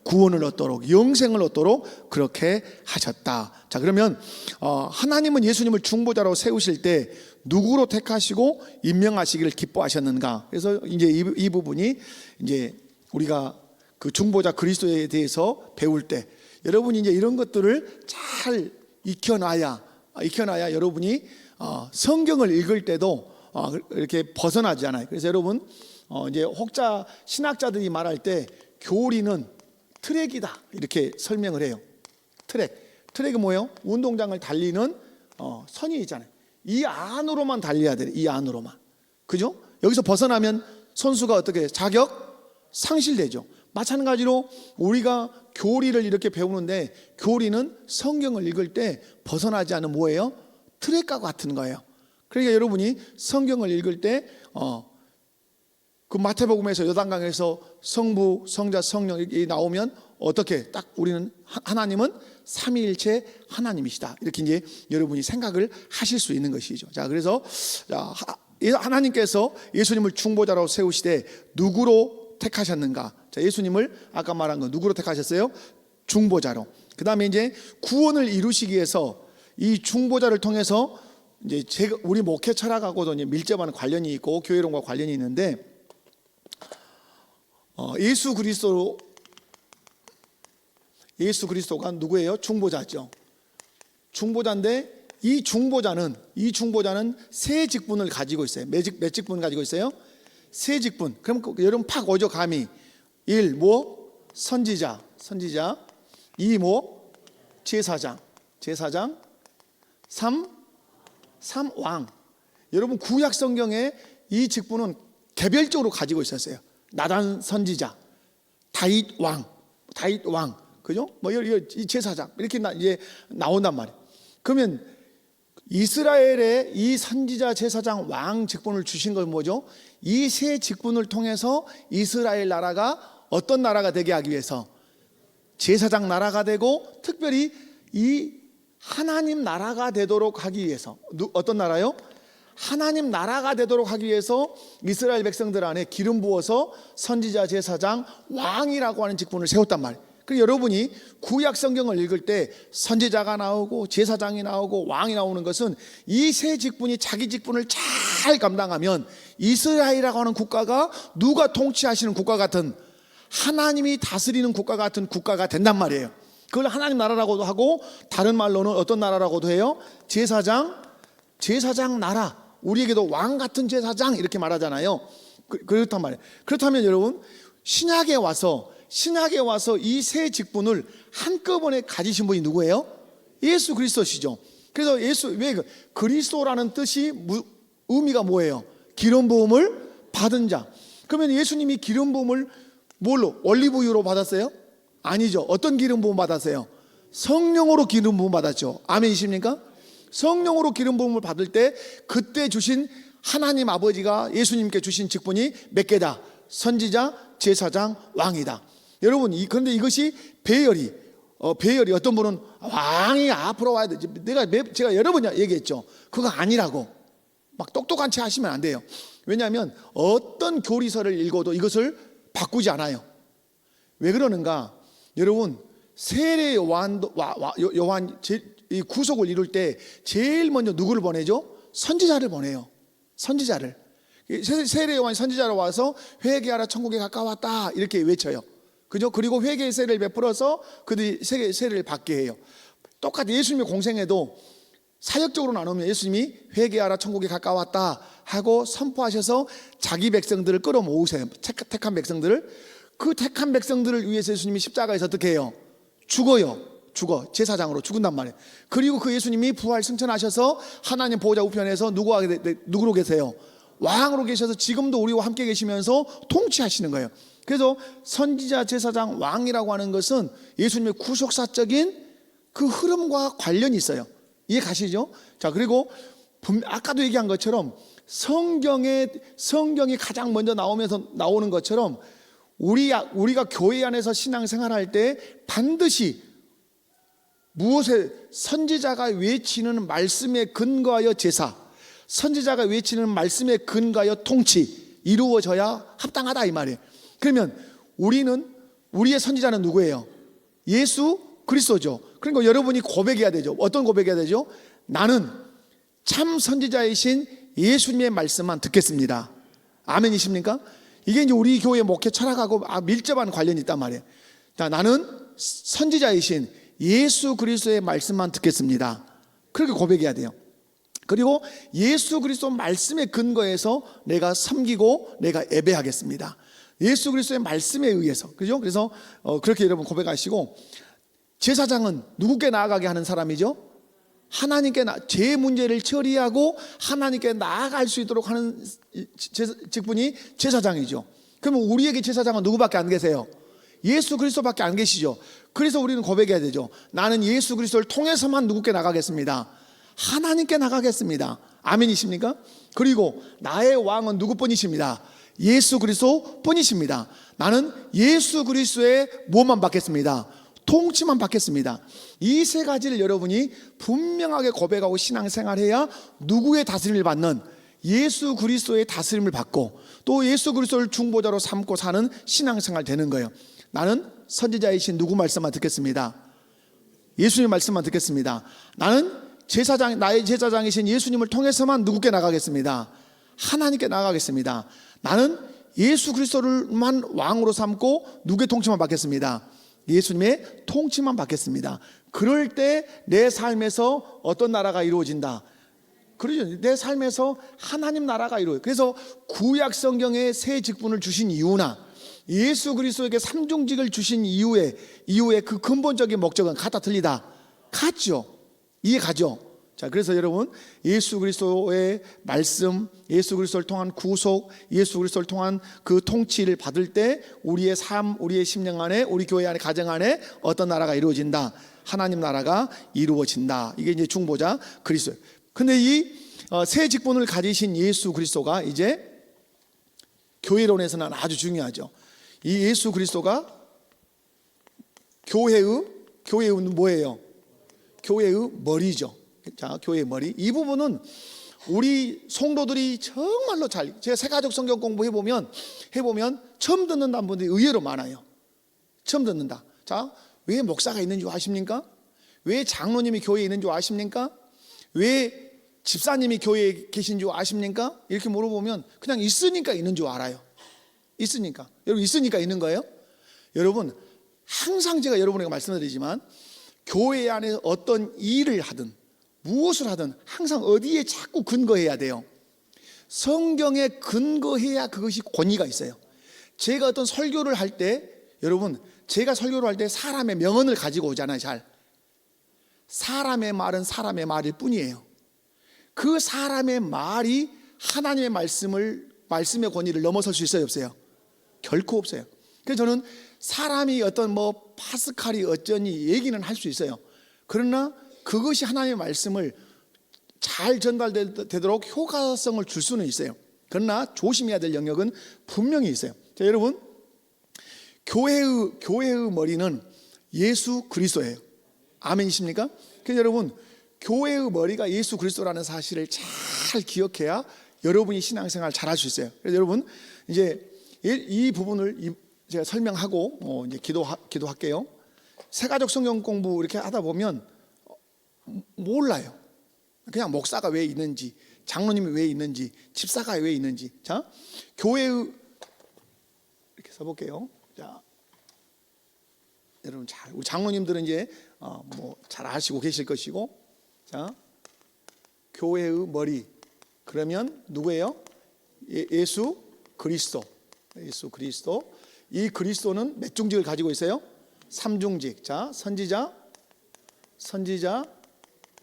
구원을 얻도록, 영생을 얻도록 그렇게 하셨다. 자, 그러면 하나님은 예수님을 중보자로 세우실 때 누구로 택하시고 임명하시기를 기뻐하셨는가? 그래서 이제 이 부분이 이제 우리가 그 중보자 그리스도에 대해서 배울 때 여러분이 이제 이런 것들을 잘 익혀놔야 여러분이 성경을 읽을 때도 이렇게 벗어나지 않아요. 그래서 여러분, 이제 혹자 신학자들이 말할 때 교리는 트랙이다 이렇게 설명을 해요. 트랙이 뭐예요? 운동장을 달리는 선이 있잖아요. 이 안으로만 달려야 돼요. 이 안으로만. 그죠? 여기서 벗어나면 선수가 어떻게 자격 상실되죠. 마찬가지로 우리가 교리를 이렇게 배우는데 교리는 성경을 읽을 때 벗어나지 않은 뭐예요? 트랙과 같은 거예요. 그러니까 여러분이 성경을 읽을 때 그 마태복음에서 요단강에서 성부, 성자, 성령 이렇게 나오면 어떻게 딱 우리는 하나님은 삼위일체 하나님이시다. 이렇게 이제 여러분이 생각을 하실 수 있는 것이죠. 자, 그래서 하나님께서 예수님을 중보자로 세우시되 누구로 택하셨는가? 자, 예수님을 아까 말한 거 누구로 택하셨어요? 중보자로. 그다음에 이제 구원을 이루시기 위해서 이 중보자를 통해서 이제 우리 목회 철학하고도 이제 밀접한 관련이 있고 교회론과 관련이 있는데 예수 그리스도가 누구예요? 중보자죠. 중보자인데 이 중보자는 세 직분을 가지고 있어요. 몇 직분 가지고 있어요? 세 직분. 그럼 여러분 팍 오죠 감이. 1. 뭐? 선지자. 2. 뭐? 제사장. 3. 왕. 여러분 구약 성경에 이 직분은 개별적으로 가지고 있었어요. 나단 선지자, 다윗 왕, 그죠? 뭐 이 제사장 이렇게 이제 나온단 말이에요. 그러면 이스라엘에 이 선지자, 제사장, 왕 직분을 주신 건 뭐죠? 이 세 직분을 통해서 이스라엘 나라가 어떤 나라가 되게 하기 위해서 제사장 나라가 되고 특별히 이 하나님 나라가 되도록 하기 위해서 어떤 나라요? 하나님 나라가 되도록 하기 위해서 이스라엘 백성들 안에 기름 부어서 선지자, 제사장, 왕이라고 하는 직분을 세웠단 말이에요. 그리고 여러분이 구약 성경을 읽을 때 선지자가 나오고 제사장이 나오고 왕이 나오는 것은 이 세 직분이 자기 직분을 잘 감당하면 이스라엘이라고 하는 국가가 누가 통치하시는 국가 같은 하나님이 다스리는 국가 같은 국가가 된단 말이에요. 그걸 하나님 나라라고도 하고 다른 말로는 어떤 나라라고도 해요? 제사장 나라. 우리에게도 왕 같은 제사장 이렇게 말하잖아요. 그렇단 말이에요. 그렇다면 여러분 신약에 와서 이 세 직분을 한꺼번에 가지신 분이 누구예요? 예수 그리스도시죠. 그래서 왜 그리스도라는 뜻이 의미가 뭐예요? 기름 부음을 받은 자. 그러면 예수님이 기름 부음을 뭘로? 올리브유로 받았어요? 아니죠. 어떤 기름 부음 받았어요? 성령으로 기름 부음 받았죠. 아멘이십니까? 성령으로 기름 부음을 받을 때 그때 주신 하나님 아버지가 예수님께 주신 직분이 몇 개다? 선지자, 제사장, 왕이다. 여러분 그런데 이것이 배열이 어떤 분은 왕이 앞으로 와야 되지. 제가 여러 번 얘기했죠. 그거 아니라고 막 똑똑한 채 하시면 안 돼요. 왜냐하면 어떤 교리서를 읽어도 이것을 바꾸지 않아요. 왜 그러는가? 여러분 세례 요한 이 구속을 이룰 때 제일 먼저 누구를 보내죠? 선지자를 보내요. 선지자를. 세례 요한이 선지자로 와서 회개하라 천국에 가까웠다 이렇게 외쳐요. 그죠? 그리고 회개의 세례를 베풀어서 그들이 세례를 받게 해요. 똑같이 예수님의 공생에도 사역적으로 나누면 예수님이 회개하라 천국에 가까웠다 하고 선포하셔서 자기 백성들을 끌어모으세요. 택한 백성들을. 그 택한 백성들을 위해서 예수님이 십자가에서 어떻게 해요? 죽어 제사장으로 죽은단 말이에요. 그리고 그 예수님이 부활 승천하셔서 하나님 보호자 우편에서 누구로 계세요? 왕으로 계셔서 지금도 우리와 함께 계시면서 통치하시는 거예요. 그래서 선지자, 제사장, 왕이라고 하는 것은 예수님의 구속사적인 그 흐름과 관련이 있어요. 이해 가시죠? 자, 그리고 아까도 얘기한 것처럼 성경이 가장 먼저 나오는 것처럼 우리가 교회 안에서 신앙생활할 때 반드시 무엇에 선지자가 외치는 말씀에 근거하여 제사, 선지자가 외치는 말씀에 근거하여 통치 이루어져야 합당하다 이 말이에요. 그러면 우리의 선지자는 누구예요? 예수 그리스도죠. 그러니까 여러분이 고백해야 되죠. 어떤 고백해야 되죠? 나는 참 선지자이신 예수님의 말씀만 듣겠습니다. 아멘이십니까? 이게 이제 우리 교회 목회 철학하고 밀접한 관련이 있단 말이에요. 자, 나는 선지자이신 예수 그리스도의 말씀만 듣겠습니다. 그렇게 고백해야 돼요. 그리고 예수 그리스도 말씀에 근거해서 내가 섬기고 내가 예배하겠습니다. 예수 그리스도의 말씀에 의해서. 그죠? 그래서 그렇게 여러분 고백하시고, 제사장은 누구께 나아가게 하는 사람이죠? 하나님께 제 문제를 처리하고 하나님께 나아갈 수 있도록 하는 직분이 제사장이죠. 그러면 우리에게 제사장은 누구밖에 안 계세요? 예수 그리스도밖에 안 계시죠. 그래서 우리는 고백해야 되죠. 나는 예수 그리스도를 통해서만 누구께 나가겠습니다? 하나님께 나가겠습니다. 아멘이십니까? 그리고 나의 왕은 누구뿐이십니다? 예수 그리스도 뿐이십니다. 나는 예수 그리스도의 무엇만 받겠습니다? 통치만 받겠습니다. 이 세 가지를 여러분이 분명하게 고백하고 신앙생활해야 누구의 다스림을 받는, 예수 그리스도의 다스림을 받고 또 예수 그리스도를 중보자로 삼고 사는 신앙생활 되는 거예요. 나는 선지자이신 누구 말씀만 듣겠습니다. 예수님 말씀만 듣겠습니다. 나는 나의 제사장이신 예수님을 통해서만 누구께 나가겠습니다? 하나님께 나가겠습니다. 나는 예수 그리스도를만 왕으로 삼고 누구의 통치만 받겠습니다? 예수님의 통치만 받겠습니다. 그럴 때 내 삶에서 어떤 나라가 이루어진다? 그러죠. 내 삶에서 하나님 나라가 이루어요. 그래서 구약 성경에 새 직분을 주신 이유나 예수 그리스도에게 삼중직을 주신 이유에 그 근본적인 목적은 같다 틀리다? 같죠. 이해가죠. 자, 그래서 여러분 예수 그리스도의 말씀, 예수 그리스도를 통한 구속, 예수 그리스도를 통한 그 통치를 받을 때 우리의 삶, 우리의 심령 안에, 우리 교회 안에, 가정 안에 어떤 나라가 이루어진다? 하나님 나라가 이루어진다. 이게 이제 중보자 그리스도. 근데 이 새 직분을 가지신 예수 그리스도가 이제 교회론에서는 아주 중요하죠. 이 예수 그리스도가 교회의 뭐예요? 교회의 머리죠. 자, 교회의 머리. 이 부분은 우리 성도들이 정말로 제가 세가족 성경 공부해보면 처음 듣는다는 분들이 의외로 많아요. 처음 듣는다. 자, 왜 목사가 있는 줄 아십니까? 왜 장로님이 교회에 있는 줄 아십니까? 왜 집사님이 교회에 계신 줄 아십니까? 이렇게 물어보면 그냥 있으니까 있는 줄 알아요. 있으니까. 여러분 있으니까 있는 거예요? 여러분 항상 제가 여러분에게 말씀드리지만 교회 안에 어떤 일을 하든 무엇을 하든 항상 어디에 자꾸 근거해야 돼요? 성경에 근거해야 그것이 권위가 있어요. 제가 어떤 설교를 할 때 여러분 제가 설교를 할 때 사람의 명언을 가지고 오잖아요. 잘 사람의 말은 사람의 말일 뿐이에요. 그 사람의 말이 하나님의 말씀의 권위를 넘어설 수 있어요, 없어요? 결코 없어요. 그래서 저는 사람이 어떤 파스칼이 어쩌니 얘기는 할 수 있어요. 그러나 그것이 하나님의 말씀을 잘 전달되도록 효과성을 줄 수는 있어요. 그러나 조심해야 될 영역은 분명히 있어요. 자, 여러분 교회의 머리는 예수 그리스도예요. 아멘이십니까? 그래서 여러분 교회의 머리가 예수 그리스도라는 사실을 잘 기억해야 여러분이 신앙생활 잘 할 수 있어요. 그래서 여러분 이제 이 부분을 제가 설명하고 이제 기도할게요. 세가족 성경 공부 이렇게 하다 보면 몰라요. 그냥 목사가 왜 있는지, 장로님이 왜 있는지, 집사가 왜 있는지. 자, 교회의 이렇게 써볼게요. 자, 여러분 우리 장로님들은 이제 잘 아시고 계실 것이고, 자, 교회의 머리 그러면 누구예요? 예수 그리스도. 예수 그리스도. 이 그리스도는 몇 중직을 가지고 있어요? 3중직. 자, 선지자,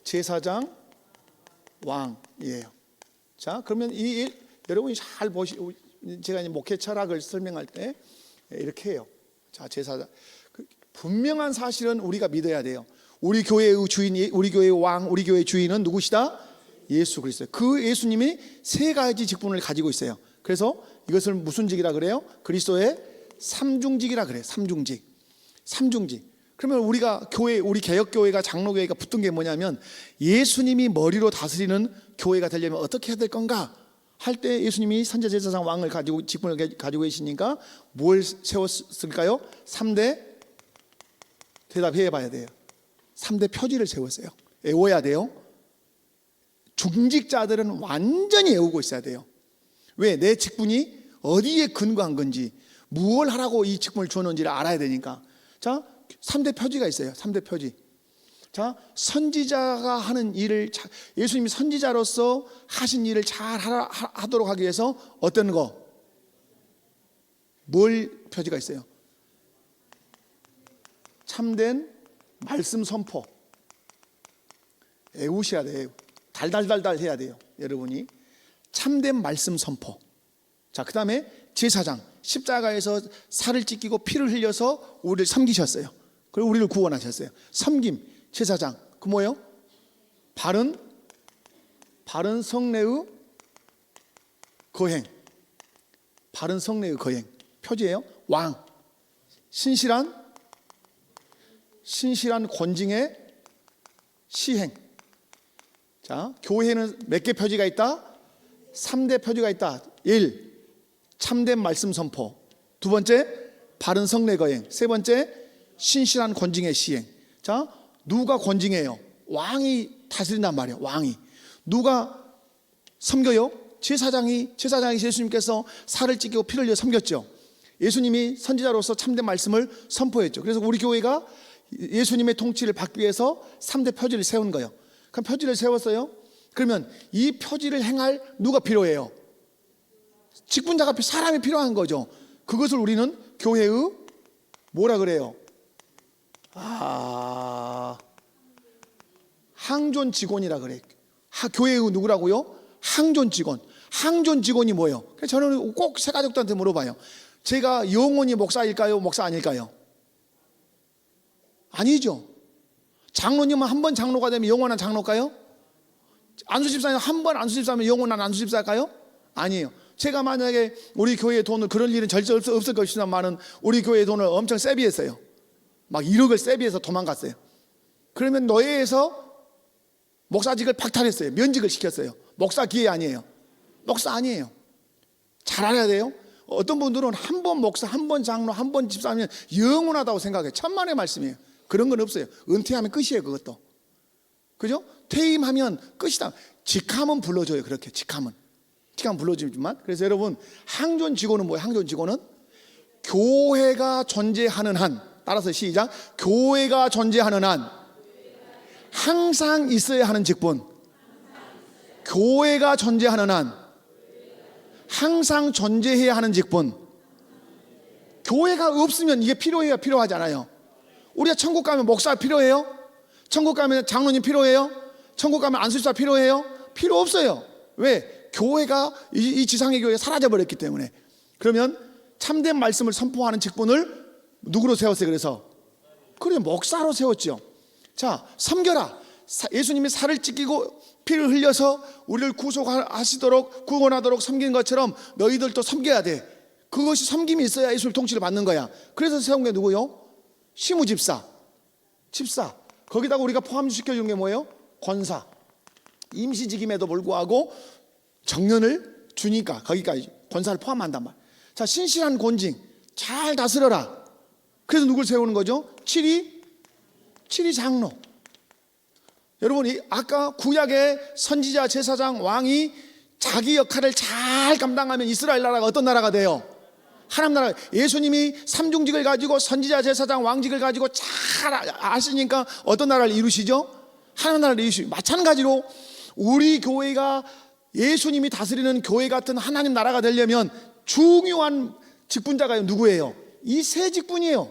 제사장, 왕이에요. 자, 그러면 여러분이 잘 제가 이제 목회 철학을 설명할 때 이렇게 해요. 자, 제사장. 분명한 사실은 우리가 믿어야 돼요. 우리 교회의 주인, 우리 교회의 왕, 우리 교회의 주인은 누구시다? 예수 그리스도. 그 예수님이 세 가지 직분을 가지고 있어요. 그래서 이것을 무슨 직이라 그래요? 그리스도의 삼중직이라 그래요. 삼중직. 그러면 우리가 우리 개혁교회가 장로교회가 붙은 게 뭐냐면 예수님이 머리로 다스리는 교회가 되려면 어떻게 해야 될 건가 할 때 예수님이 선지자 제사장 왕을 가지고 직분을 가지고 계시니까 뭘 세웠을까요? 3대 대답해 봐야 돼요. 3대 표지를 세웠어요. 외워야 돼요. 중직자들은 완전히 외우고 있어야 돼요. 왜? 내 직분이 어디에 근거한 건지, 무엇을 하라고 이 직분을 주었는지를 알아야 되니까. 자, 3대 표지가 있어요. 3대 표지. 자, 선지자가 하는 일을, 예수님이 선지자로서 하신 일을 잘 하도록 하기 위해서 어떤 뭘 표지가 있어요? 참된 말씀 선포. 외우셔야 돼요. 달달달달 해야 돼요. 여러분이 참된 말씀 선포. 자, 그 다음에 제사장, 십자가에서 살을 찢기고 피를 흘려서 우리를 섬기셨어요. 그리고 우리를 구원하셨어요. 섬김, 제사장, 그 뭐예요? 바른 성례의 거행. 바른 성례의 거행. 표지예요. 왕, 신실한 권징의 시행. 자, 교회는 몇 개 표지가 있다? 3대 표지가 있다. 1. 참된 말씀 선포. 두 번째, 바른 성례 거행. 세 번째, 신실한 권징의 시행. 자, 누가 권징해요? 왕이 다스린단 말이에요. 왕이. 누가 섬겨요? 제사장이 예수님께서 살을 찢기고 피를 흘려 섬겼죠. 예수님이 선지자로서 참된 말씀을 선포했죠. 그래서 우리 교회가 예수님의 통치를 받기 위해서 3대 표지를 세운 거예요. 그럼 표지를 세웠어요. 그러면 이 표지를 행할 누가 필요해요? 직분자가, 사람이 필요한 거죠. 그것을 우리는 교회의 뭐라 그래요? 항존 직원이라 그래요. 교회의 누구라고요? 항존 직원. 항존 직원이 뭐예요? 저는 꼭 새가족들한테 물어봐요. 제가 영원히 목사일까요? 목사 아닐까요? 아니죠. 장로님은 한 번 장로가 되면 영원한 장로일까요? 안수집사님 한 번 안수집사면 영원한 안수집사일까요? 아니에요. 제가 만약에 우리 교회의 돈을, 그런 일은 절대 없을 것이지만은 우리 교회의 돈을 엄청 세비했어요. 막 1억을 세비해서 도망갔어요. 그러면 노예에서 목사직을 박탈했어요. 면직을 시켰어요. 목사 기회 아니에요. 목사 아니에요. 잘 알아야 돼요. 어떤 분들은 한 번 목사, 한 번 장로, 한 번 집사하면 영원하다고 생각해요. 천만의 말씀이에요. 그런 건 없어요. 은퇴하면 끝이에요. 그것도. 그죠? 퇴임하면 끝이다. 직함은 불러줘요. 그렇게 직함은 불러주지만. 그래서 여러분, 항존 직원은 뭐예요? 항존 직원은 교회가 존재하는 한, 따라서 시작. 교회가 존재하는 한 항상 있어야 하는 직분. 교회가 존재하는 한 항상 존재해야 하는 직분. 교회가 없으면 이게 필요해요? 필요하지 않아요? 우리가 천국 가면 목사 필요해요? 천국 가면 장로님 필요해요? 천국 가면 안수집사 필요해요? 필요 없어요. 왜? 교회가, 이 지상의 교회가 사라져버렸기 때문에. 그러면 참된 말씀을 선포하는 직분을 누구로 세웠어요? 그래, 목사로 세웠죠. 자, 섬겨라. 예수님이 살을 찢기고 피를 흘려서 우리를 구원하도록 섬긴 것처럼 너희들도 섬겨야 돼. 그것이 섬김이 있어야 예수님 통치를 받는 거야. 그래서 세운 게 누구요? 시무집사, 집사. 거기다가 우리가 포함시켜준 게 뭐예요? 권사. 임시직임에도 불구하고 정년을 주니까 거기까지 권사를 포함한단 말이야. 자, 신실한 권징, 잘 다스려라. 그래서 누굴 세우는 거죠? 7위 장로. 여러분, 아까 구약의 선지자, 제사장, 왕이 자기 역할을 잘 감당하면 이스라엘 나라가 어떤 나라가 돼요? 하나님 나라. 예수님이 삼중직을 가지고 선지자, 제사장, 왕직을 가지고 잘 아시니까 어떤 나라를 이루시죠? 하나님 나라를 이루시죠. 마찬가지로 우리 교회가 예수님이 다스리는 교회 같은 하나님 나라가 되려면 중요한 직분자가 누구예요? 이 세 직분이에요.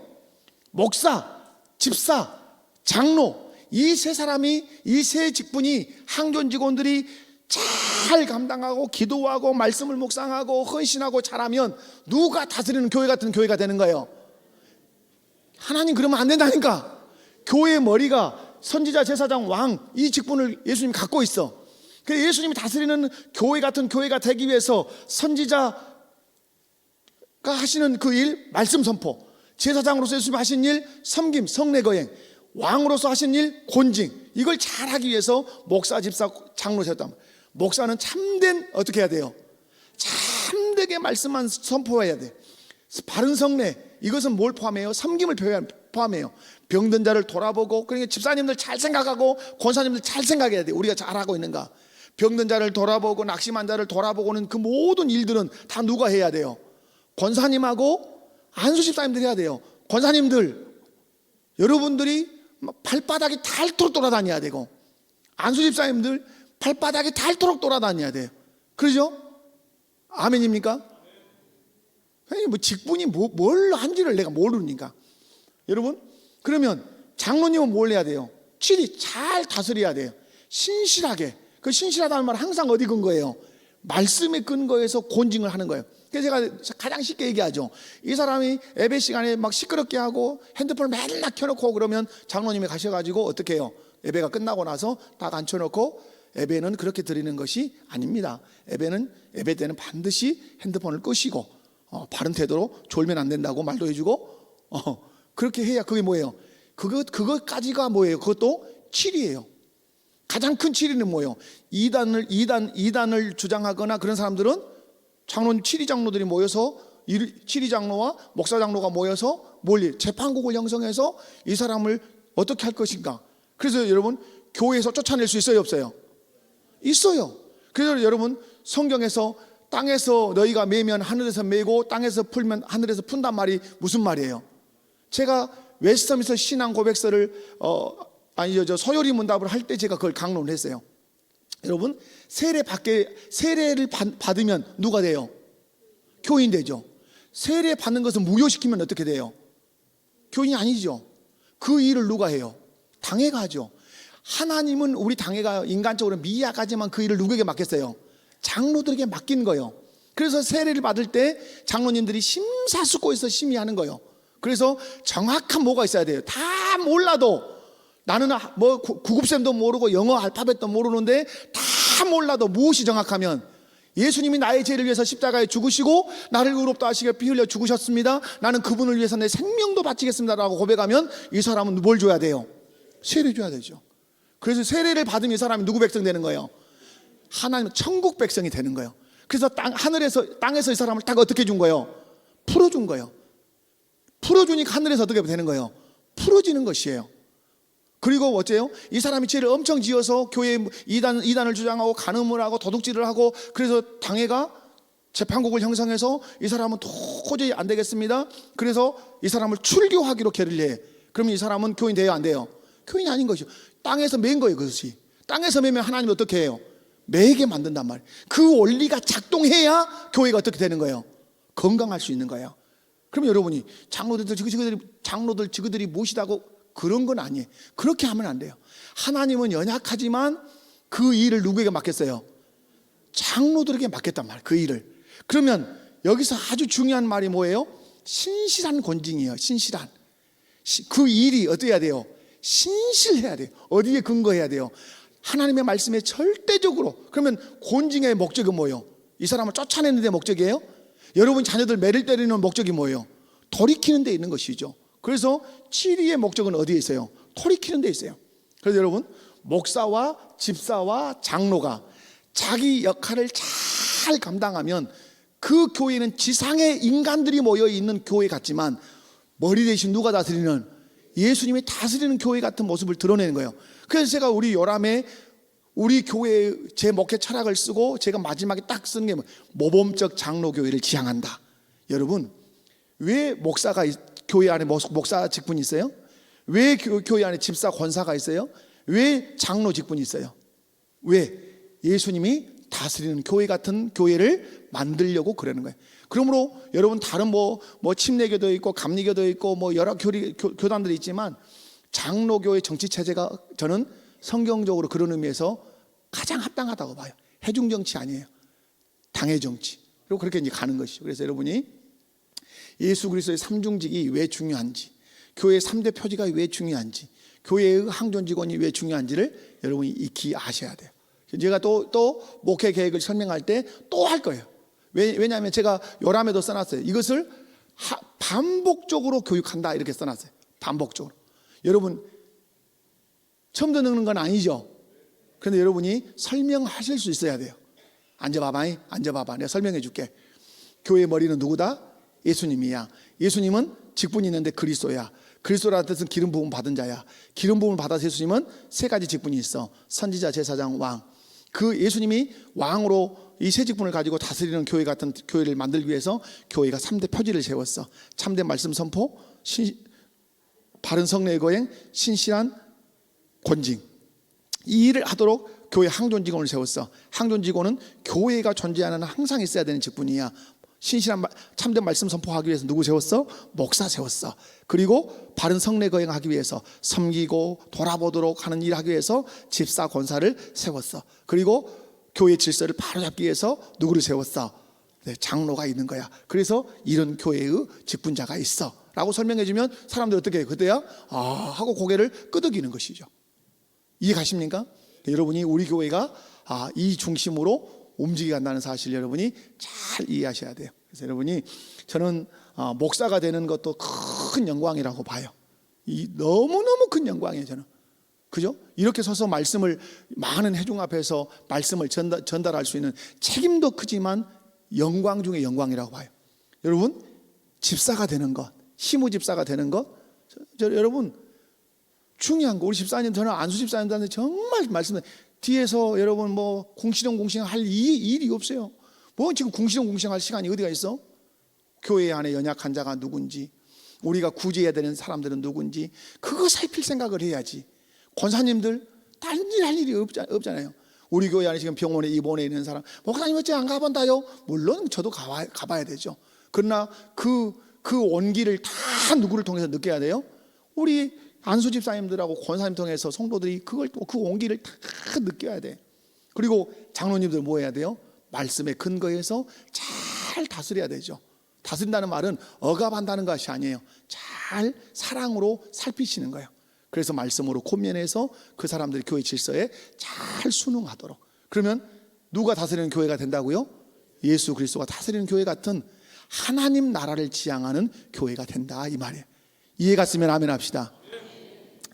목사, 집사, 장로. 이 세 사람이, 이 세 직분이 항존 직원들이 잘 감당하고 기도하고 말씀을 묵상하고 헌신하고 잘하면 누가 다스리는 교회 같은 교회가 되는 거예요? 하나님 그러면 안 된다니까. 교회의 머리가 선지자, 제사장, 왕, 이 직분을 예수님이 갖고 있어. 그래서 예수님이 다스리는 교회 같은 교회가 되기 위해서 선지자가 하시는 그 일, 말씀 선포. 제사장으로서 예수님이 하신 일, 섬김, 성례 거행. 왕으로서 하신 일, 권징. 이걸 잘하기 위해서 목사, 집사, 장로 세웠단 말이에요. 목사는 참된, 어떻게 해야 돼요? 참되게 말씀만 선포해야 돼. 바른 성례, 이것은 뭘 포함해요? 섬김을 포함해요. 병든 자를 돌아보고, 그러니까 집사님들 잘 생각하고 권사님들 잘 생각해야 돼. 우리가 잘하고 있는가. 병든 자를 돌아보고 낙심한 자를 돌아보고는 그 모든 일들은 다 누가 해야 돼요? 권사님하고 안수집사님들이 해야 돼요. 권사님들, 여러분들이 발바닥이 닳도록 돌아다녀야 되고, 안수집사님들 발바닥이 닳도록 돌아다녀야 돼요. 그러죠? 아멘입니까? 뭐 직분이 뭘 한지를 내가 모르니까. 여러분, 그러면 장로님은 뭘 해야 돼요? 7위 잘 다스려야 돼요. 신실하게. 그 신실하다는 말은 항상 어디 근거예요? 말씀의 근거에서 권징을 하는 거예요. 그래서 제가 가장 쉽게 얘기하죠. 이 사람이 예배 시간에 막 시끄럽게 하고 핸드폰을 맨날 켜놓고 그러면 장로님이 가셔가지고 어떻게 해요? 예배가 끝나고 나서 딱 앉혀놓고 예배는 그렇게 드리는 것이 아닙니다. 예배 때는 반드시 핸드폰을 끄시고 바른 태도로 졸면 안 된다고 말도 해주고 그렇게 해야 그게 뭐예요? 그것까지가 뭐예요? 그것도 치리예요. 가장 큰 치리는 뭐예요? 이단을 주장하거나 그런 사람들은 장로님, 치리 장로들이 모여서 치리 장로와 목사 장로가 모여서 재판국을 형성해서 이 사람을 어떻게 할 것인가. 그래서 여러분 교회에서 쫓아낼 수 있어요, 없어요? 있어요. 그래서 여러분 성경에서 땅에서 너희가 매면 하늘에서 매고 땅에서 풀면 하늘에서 푼단 말이 무슨 말이에요? 제가 웨스트민스터 신앙 고백서를 서요리 문답을 할 때 제가 그걸 강론을 했어요. 여러분 세례를 받으면 누가 돼요? 교인 되죠. 세례 받는 것을 무효시키면 어떻게 돼요? 교인이 아니죠. 그 일을 누가 해요? 당회가 하죠. 하나님은 우리 당회가 인간적으로 미약하지만 그 일을 누구에게 맡겼어요? 장로들에게 맡긴 거예요. 그래서 세례를 받을 때 장로님들이 심사숙고해서 심의하는 거예요. 그래서 정확한 뭐가 있어야 돼요. 다 몰라도 나는 뭐 구급셈도 모르고 영어 알파벳도 모르는데 다 몰라도 무엇이 정확하면 예수님이 나의 죄를 위해서 십자가에 죽으시고 나를 의롭다 하시게 피 흘려 죽으셨습니다. 나는 그분을 위해서 내 생명도 바치겠습니다 라고 고백하면 이 사람은 뭘 줘야 돼요? 세례 줘야 되죠. 그래서 세례를 받으면 이 사람이 누구 백성 되는 거예요? 하나님 천국 백성이 되는 거예요. 그래서 땅에서 이 사람을 딱 어떻게 준 거예요? 풀어준 거예요. 풀어주니까 하늘에서 어떻게 되는 거예요? 풀어지는 것이에요. 그리고 어째요? 이 사람이 죄를 엄청 지어서 교회에 이단을 주장하고 간음을 하고 도둑질을 하고 그래서 당회가 재판국을 형성해서 이 사람은 도저히 안 되겠습니다. 그래서 이 사람을 출교하기로 결의를 해. 그러면 이 사람은 교인 돼요, 안 돼요? 교인이 아닌 것이죠. 땅에서 맨 거예요, 그것이. 땅에서 매면 하나님이 어떻게 해요? 매게 만든단 말이에요. 그 원리가 작동해야 교회가 어떻게 되는 거예요? 건강할 수 있는 거예요. 그러면 여러분이 장로들 지그들이 무엇이다고 그런 건 아니에요. 그렇게 하면 안 돼요. 하나님은 연약하지만 그 일을 누구에게 맡겼어요? 장로들에게 맡겼단 말이에요. 그 일을. 그러면 여기서 아주 중요한 말이 뭐예요? 신실한 권징이에요. 신실한. 그 일이 어떻게 해야 돼요? 신실해야 돼요. 어디에 근거해야 돼요? 하나님의 말씀에 절대적으로. 그러면 권징의 목적은 뭐예요? 이 사람을 쫓아내는 데 목적이에요? 여러분 자녀들 매를 때리는 목적이 뭐예요? 돌이키는 데 있는 것이죠. 그래서 치리의 목적은 어디에 있어요? 돌이키는 데 있어요. 그래서 여러분 목사와 집사와 장로가 자기 역할을 잘 감당하면 그 교회는 지상의 인간들이 모여있는 교회 같지만 머리 대신 누가 다스리는? 예수님이 다스리는 교회 같은 모습을 드러내는 거예요. 그래서 제가 우리 요람에 우리 교회의 제 목회 철학을 쓰고 제가 마지막에 딱 쓴 게 모범적 장로교회를 지향한다. 여러분 왜 목사가 교회 안에 목사 직분이 있어요? 왜 교회 안에 집사 권사가 있어요? 왜 장로 직분이 있어요? 왜? 예수님이 다스리는 교회 같은 교회를 만들려고 그러는 거예요. 그러므로 여러분 다른 뭐 침례교도 있고 감리교도 있고 뭐 여러 교단들이 있지만 장로교회 정치 체제가 저는 성경적으로 그런 의미에서 가장 합당하다고 봐요. 해중 정치 아니에요. 당의 정치. 그리고 그렇게 이제 가는 것이죠. 그래서 여러분이 예수 그리스도의 삼중직이 왜 중요한지, 교회의 3대 표지가 왜 중요한지, 교회의 항존 직원이 왜 중요한지를 여러분이 익히 아셔야 돼요. 제가 또 목회 계획을 설명할 때 또 할 거예요. 왜냐하면 제가 요람에도 써놨어요. 이것을 반복적으로 교육한다 이렇게 써놨어요. 반복적으로. 여러분 처음 듣는 건 아니죠. 그런데 여러분이 설명하실 수 있어야 돼요. 앉아봐봐. 내가 설명해 줄게. 교회의 머리는 누구다? 예수님이야. 예수님은 직분이 있는데 그리스도야. 그리스도라는 뜻은 기름 부음 받은 자야. 기름 부음을 받아서 예수님은 세 가지 직분이 있어. 선지자, 제사장, 왕. 그 예수님이 왕으로 이 세 직분을 가지고 다스리는 교회 같은 교회를 만들기 위해서 교회가 3대 표지를 세웠어. 참된 말씀 선포, 바른 성례의 거행, 신실한 권징. 이 일을 하도록 교회 항존 직원을 세웠어. 항존 직원은 교회가 존재하는 한 항상 있어야 되는 직분이야. 신실한 참된 말씀 선포하기 위해서 누구 세웠어? 목사 세웠어. 그리고 바른 성례 거행하기 위해서 섬기고 돌아보도록 하는 일을 하기 위해서 집사 권사를 세웠어. 그리고 교회 질서를 바로잡기 위해서 누구를 세웠어? 네, 장로가 있는 거야. 그래서 이런 교회의 직분자가 있어 라고 설명해 주면 사람들이 어떻게 해요? 그때야 하고 고개를 끄덕이는 것이죠. 이해 가십니까? 여러분이 우리 교회가 이 중심으로 움직여간다는 사실 여러분이 잘 이해하셔야 돼요. 그래서 여러분이 저는 목사가 되는 것도 큰 영광이라고 봐요. 이 너무너무 큰 영광이에요. 저는. 그죠? 이렇게 서서 말씀을 많은 회중 앞에서 말씀을 전달할 수 있는 책임도 크지만 영광 중에 영광이라고 봐요. 여러분 집사가 되는 것, 시무 집사가 되는 것, 여러분 중요한 거. 우리 집사님, 저는 안수 집사님들한테 정말 말씀드려요. 뒤에서 여러분 뭐 궁시렁궁시렁 할 일이 없어요. 뭐 지금 궁시렁궁시렁 할 시간이 어디가 있어? 교회 안에 연약한 자가 누군지, 우리가 구제해야 되는 사람들은 누군지 그거 살필 생각을 해야지. 권사님들 다른 일 할 일이 없잖아요. 우리 교회 안에 지금 병원에 입원해 있는 사람, 목사님 어째 안 가본다요? 물론 저도 가봐야 되죠. 그러나 그 온기를 다 누구를 통해서 느껴야 돼요? 우리 안수 집사님들하고 권사님 통해서 성도들이 그걸 또 그 온기를 다 느껴야 돼. 그리고 장로님들 뭐 해야 돼요? 말씀에 근거해서 잘 다스려야 되죠. 다스린다는 말은 억압한다는 것이 아니에요. 잘 사랑으로 살피시는 거예요. 그래서 말씀으로 권면해서 그 사람들이 교회 질서에 잘 순응하도록. 그러면 누가 다스리는 교회가 된다고요? 예수 그리스도가 다스리는 교회 같은 하나님 나라를 지향하는 교회가 된다 이 말이에요. 이해 갔으면 아멘 합시다.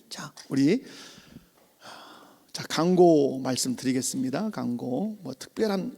자, 우리 광고 말씀 드리겠습니다. 광고 뭐 특별한